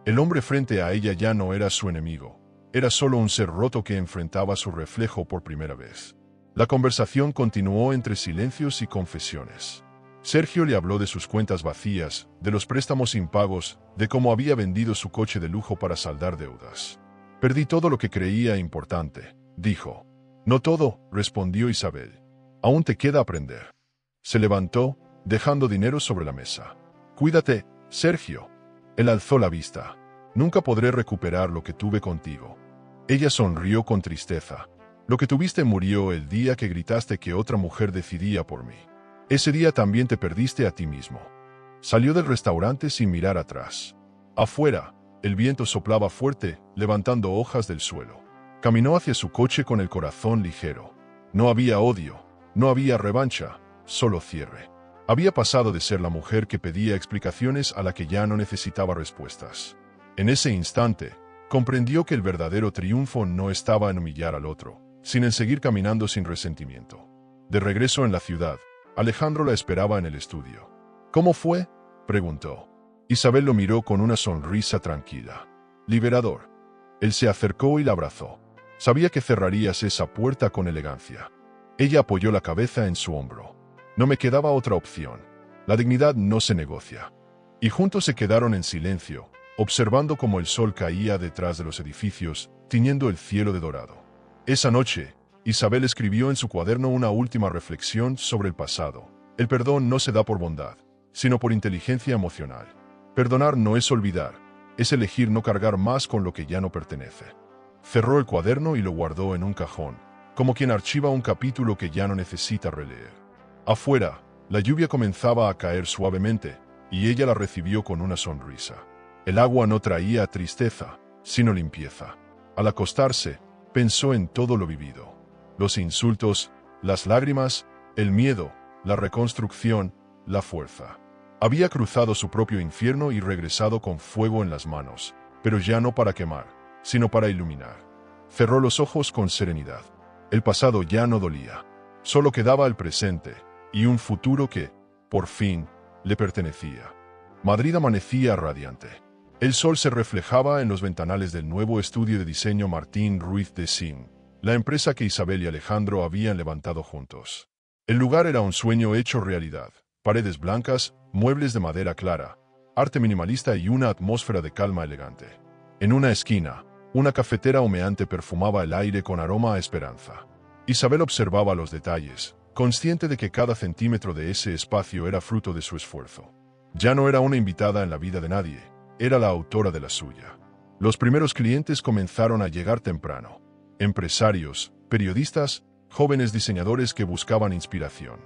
El hombre frente a ella ya no era su enemigo. Era solo un ser roto que enfrentaba su reflejo por primera vez. La conversación continuó entre silencios y confesiones. Sergio le habló de sus cuentas vacías, de los préstamos impagos, de cómo había vendido su coche de lujo para saldar deudas. «Perdí todo lo que creía importante», dijo. No todo, respondió Isabel. Aún te queda aprender. Se levantó, dejando dinero sobre la mesa. Cuídate, Sergio. Él alzó la vista. Nunca podré recuperar lo que tuve contigo. Ella sonrió con tristeza. Lo que tuviste murió el día que gritaste que otra mujer decidía por mí. Ese día también te perdiste a ti mismo. Salió del restaurante sin mirar atrás. Afuera, el viento soplaba fuerte, levantando hojas del suelo. Caminó hacia su coche con el corazón ligero. No había odio, no había revancha, solo cierre. Había pasado de ser la mujer que pedía explicaciones a la que ya no necesitaba respuestas. En ese instante, comprendió que el verdadero triunfo no estaba en humillar al otro, sino en seguir caminando sin resentimiento. De regreso en la ciudad, Alejandro la esperaba en el estudio. ¿Cómo fue?, preguntó. Isabel lo miró con una sonrisa tranquila. Liberador. Él se acercó y la abrazó. Sabía que cerrarías esa puerta con elegancia. Ella apoyó la cabeza en su hombro. No me quedaba otra opción. La dignidad no se negocia. Y juntos se quedaron en silencio, observando cómo el sol caía detrás de los edificios, tiñendo el cielo de dorado. Esa noche, Isabel escribió en su cuaderno una última reflexión sobre el pasado. El perdón no se da por bondad, sino por inteligencia emocional. Perdonar no es olvidar, es elegir no cargar más con lo que ya no pertenece. Cerró el cuaderno y lo guardó en un cajón, como quien archiva un capítulo que ya no necesita releer. Afuera, la lluvia comenzaba a caer suavemente, y ella la recibió con una sonrisa. El agua no traía tristeza, sino limpieza. Al acostarse, pensó en todo lo vivido. Los insultos, las lágrimas, el miedo, la reconstrucción, la fuerza. Había cruzado su propio infierno y regresado con fuego en las manos, pero ya no para quemar, sino para iluminar. Cerró los ojos con serenidad. El pasado ya no dolía. Solo quedaba el presente, y un futuro que, por fin, le pertenecía. Madrid amanecía radiante. El sol se reflejaba en los ventanales del nuevo estudio de diseño Martín Ruiz de Sin, la empresa que Isabel y Alejandro habían levantado juntos. El lugar era un sueño hecho realidad. Paredes blancas, muebles de madera clara, arte minimalista y una atmósfera de calma elegante. En una esquina, una cafetera humeante perfumaba el aire con aroma a esperanza. Isabel observaba los detalles, consciente de que cada centímetro de ese espacio era fruto de su esfuerzo. Ya no era una invitada en la vida de nadie, era la autora de la suya. Los primeros clientes comenzaron a llegar temprano. Empresarios, periodistas, jóvenes diseñadores que buscaban inspiración.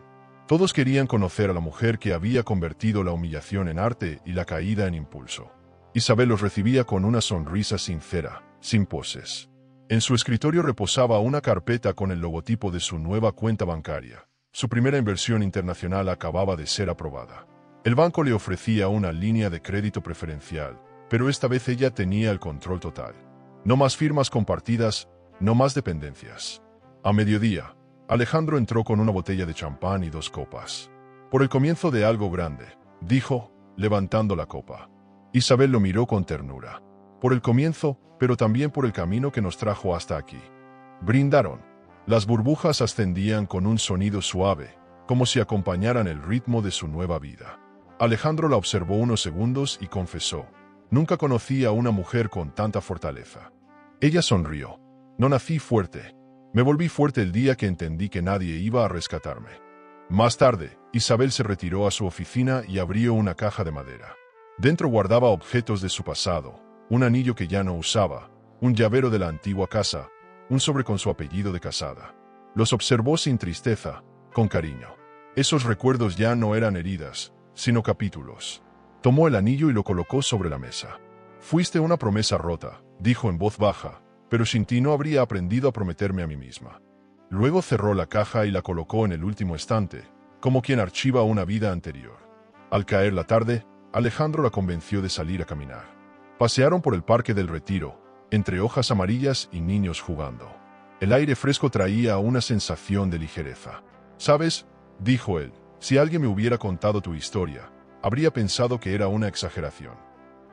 Todos querían conocer a la mujer que había convertido la humillación en arte y la caída en impulso. Isabel los recibía con una sonrisa sincera, sin poses. En su escritorio reposaba una carpeta con el logotipo de su nueva cuenta bancaria. Su primera inversión internacional acababa de ser aprobada. El banco le ofrecía una línea de crédito preferencial, pero esta vez ella tenía el control total. No más firmas compartidas, no más dependencias. A mediodía, Alejandro entró con una botella de champán y 2 copas. Por el comienzo de algo grande, dijo, levantando la copa. Isabel lo miró con ternura. Por el comienzo, pero también por el camino que nos trajo hasta aquí. Brindaron. Las burbujas ascendían con un sonido suave, como si acompañaran el ritmo de su nueva vida. Alejandro la observó unos segundos y confesó. Nunca conocí a una mujer con tanta fortaleza. Ella sonrió. No nací fuerte. Me volví fuerte el día que entendí que nadie iba a rescatarme. Más tarde, Isabel se retiró a su oficina y abrió una caja de madera. Dentro guardaba objetos de su pasado, un anillo que ya no usaba, un llavero de la antigua casa, un sobre con su apellido de casada. Los observó sin tristeza, con cariño. Esos recuerdos ya no eran heridas, sino capítulos. Tomó el anillo y lo colocó sobre la mesa. Fuiste una promesa rota, dijo en voz baja, pero sin ti no habría aprendido a prometerme a mí misma. Luego cerró la caja y la colocó en el último estante, como quien archiva una vida anterior. Al caer la tarde, Alejandro la convenció de salir a caminar. Pasearon por el Parque del Retiro, entre hojas amarillas y niños jugando. El aire fresco traía una sensación de ligereza. ¿Sabes?, dijo él, si alguien me hubiera contado tu historia, habría pensado que era una exageración.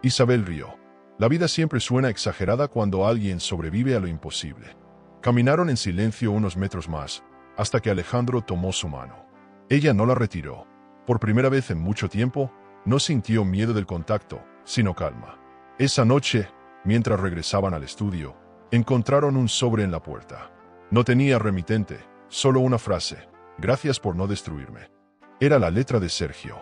Isabel rió. La vida siempre suena exagerada cuando alguien sobrevive a lo imposible. Caminaron en silencio unos metros más, hasta que Alejandro tomó su mano. Ella no la retiró. Por primera vez en mucho tiempo, no sintió miedo del contacto, sino calma. Esa noche, mientras regresaban al estudio, encontraron un sobre en la puerta. No tenía remitente, solo una frase: gracias por no destruirme. Era la letra de Sergio.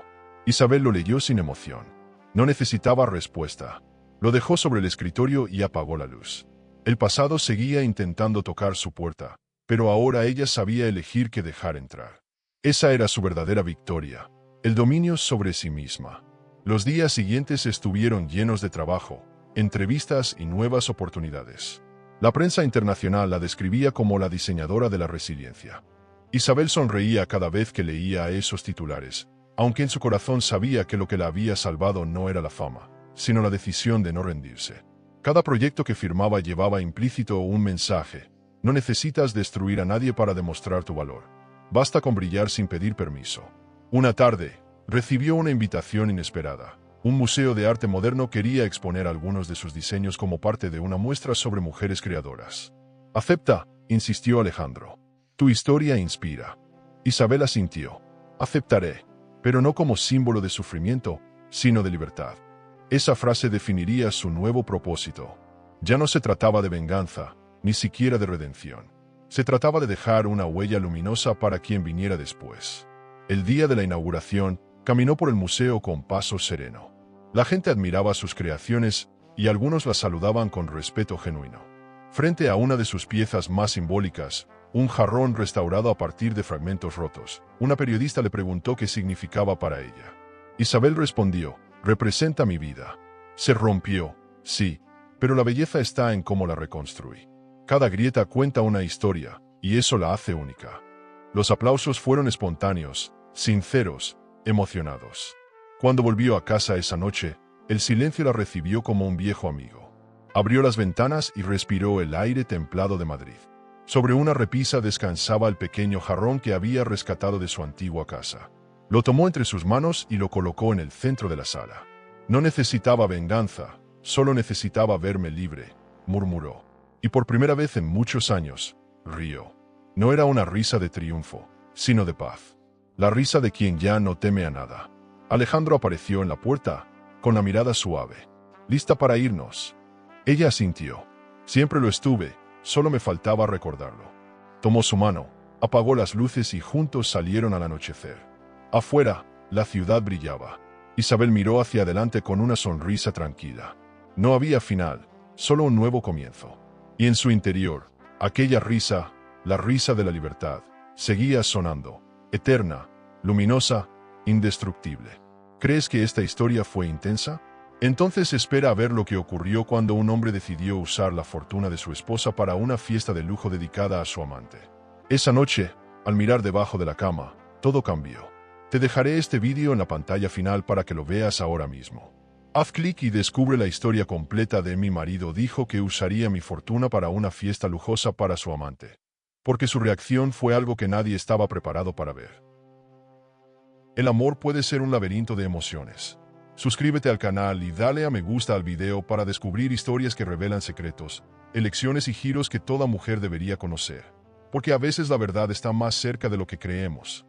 Isabel lo leyó sin emoción. No necesitaba respuesta. Lo dejó sobre el escritorio y apagó la luz. El pasado seguía intentando tocar su puerta, pero ahora ella sabía elegir qué dejar entrar. Esa era su verdadera victoria, el dominio sobre sí misma. Los días siguientes estuvieron llenos de trabajo, entrevistas y nuevas oportunidades. La prensa internacional la describía como la diseñadora de la resiliencia. Isabel sonreía cada vez que leía esos titulares, aunque en su corazón sabía que lo que la había salvado no era la fama, sino la decisión de no rendirse. Cada proyecto que firmaba llevaba implícito un mensaje: no necesitas destruir a nadie para demostrar tu valor. Basta con brillar sin pedir permiso. Una tarde, recibió una invitación inesperada. Un museo de arte moderno quería exponer algunos de sus diseños como parte de una muestra sobre mujeres creadoras. «Acepta», insistió Alejandro. «Tu historia inspira». Isabel asintió. «Aceptaré, pero no como símbolo de sufrimiento, sino de libertad». Esa frase definiría su nuevo propósito. Ya no se trataba de venganza, ni siquiera de redención. Se trataba de dejar una huella luminosa para quien viniera después. El día de la inauguración, caminó por el museo con paso sereno. La gente admiraba sus creaciones y algunos las saludaban con respeto genuino. Frente a una de sus piezas más simbólicas, un jarrón restaurado a partir de fragmentos rotos, una periodista le preguntó qué significaba para ella. Isabel respondió: «Representa mi vida. Se rompió, sí, pero la belleza está en cómo la reconstruí. Cada grieta cuenta una historia, y eso la hace única». Los aplausos fueron espontáneos, sinceros, emocionados. Cuando volvió a casa esa noche, el silencio la recibió como un viejo amigo. Abrió las ventanas y respiró el aire templado de Madrid. Sobre una repisa descansaba el pequeño jarrón que había rescatado de su antigua casa. Lo tomó entre sus manos y lo colocó en el centro de la sala. «No necesitaba venganza, solo necesitaba verme libre», murmuró. Y por primera vez en muchos años, rió. No era una risa de triunfo, sino de paz. La risa de quien ya no teme a nada. Alejandro apareció en la puerta, con la mirada suave. «¿Lista para irnos?» Ella asintió. «Siempre lo estuve, solo me faltaba recordarlo». Tomó su mano, apagó las luces y juntos salieron al anochecer. Afuera, la ciudad brillaba. Isabel miró hacia adelante con una sonrisa tranquila. No había final, solo un nuevo comienzo. Y en su interior, aquella risa, la risa de la libertad, seguía sonando, eterna, luminosa, indestructible. ¿Crees que esta historia fue intensa? Entonces espera a ver lo que ocurrió cuando un hombre decidió usar la fortuna de su esposa para una fiesta de lujo dedicada a su amante. Esa noche, al mirar debajo de la cama, todo cambió. Te dejaré este vídeo en la pantalla final para que lo veas ahora mismo. Haz clic y descubre la historia completa de «Mi marido dijo que usaría mi fortuna para una fiesta lujosa para su amante». Porque su reacción fue algo que nadie estaba preparado para ver. El amor puede ser un laberinto de emociones. Suscríbete al canal y dale a me gusta al video para descubrir historias que revelan secretos, elecciones y giros que toda mujer debería conocer. Porque a veces la verdad está más cerca de lo que creemos.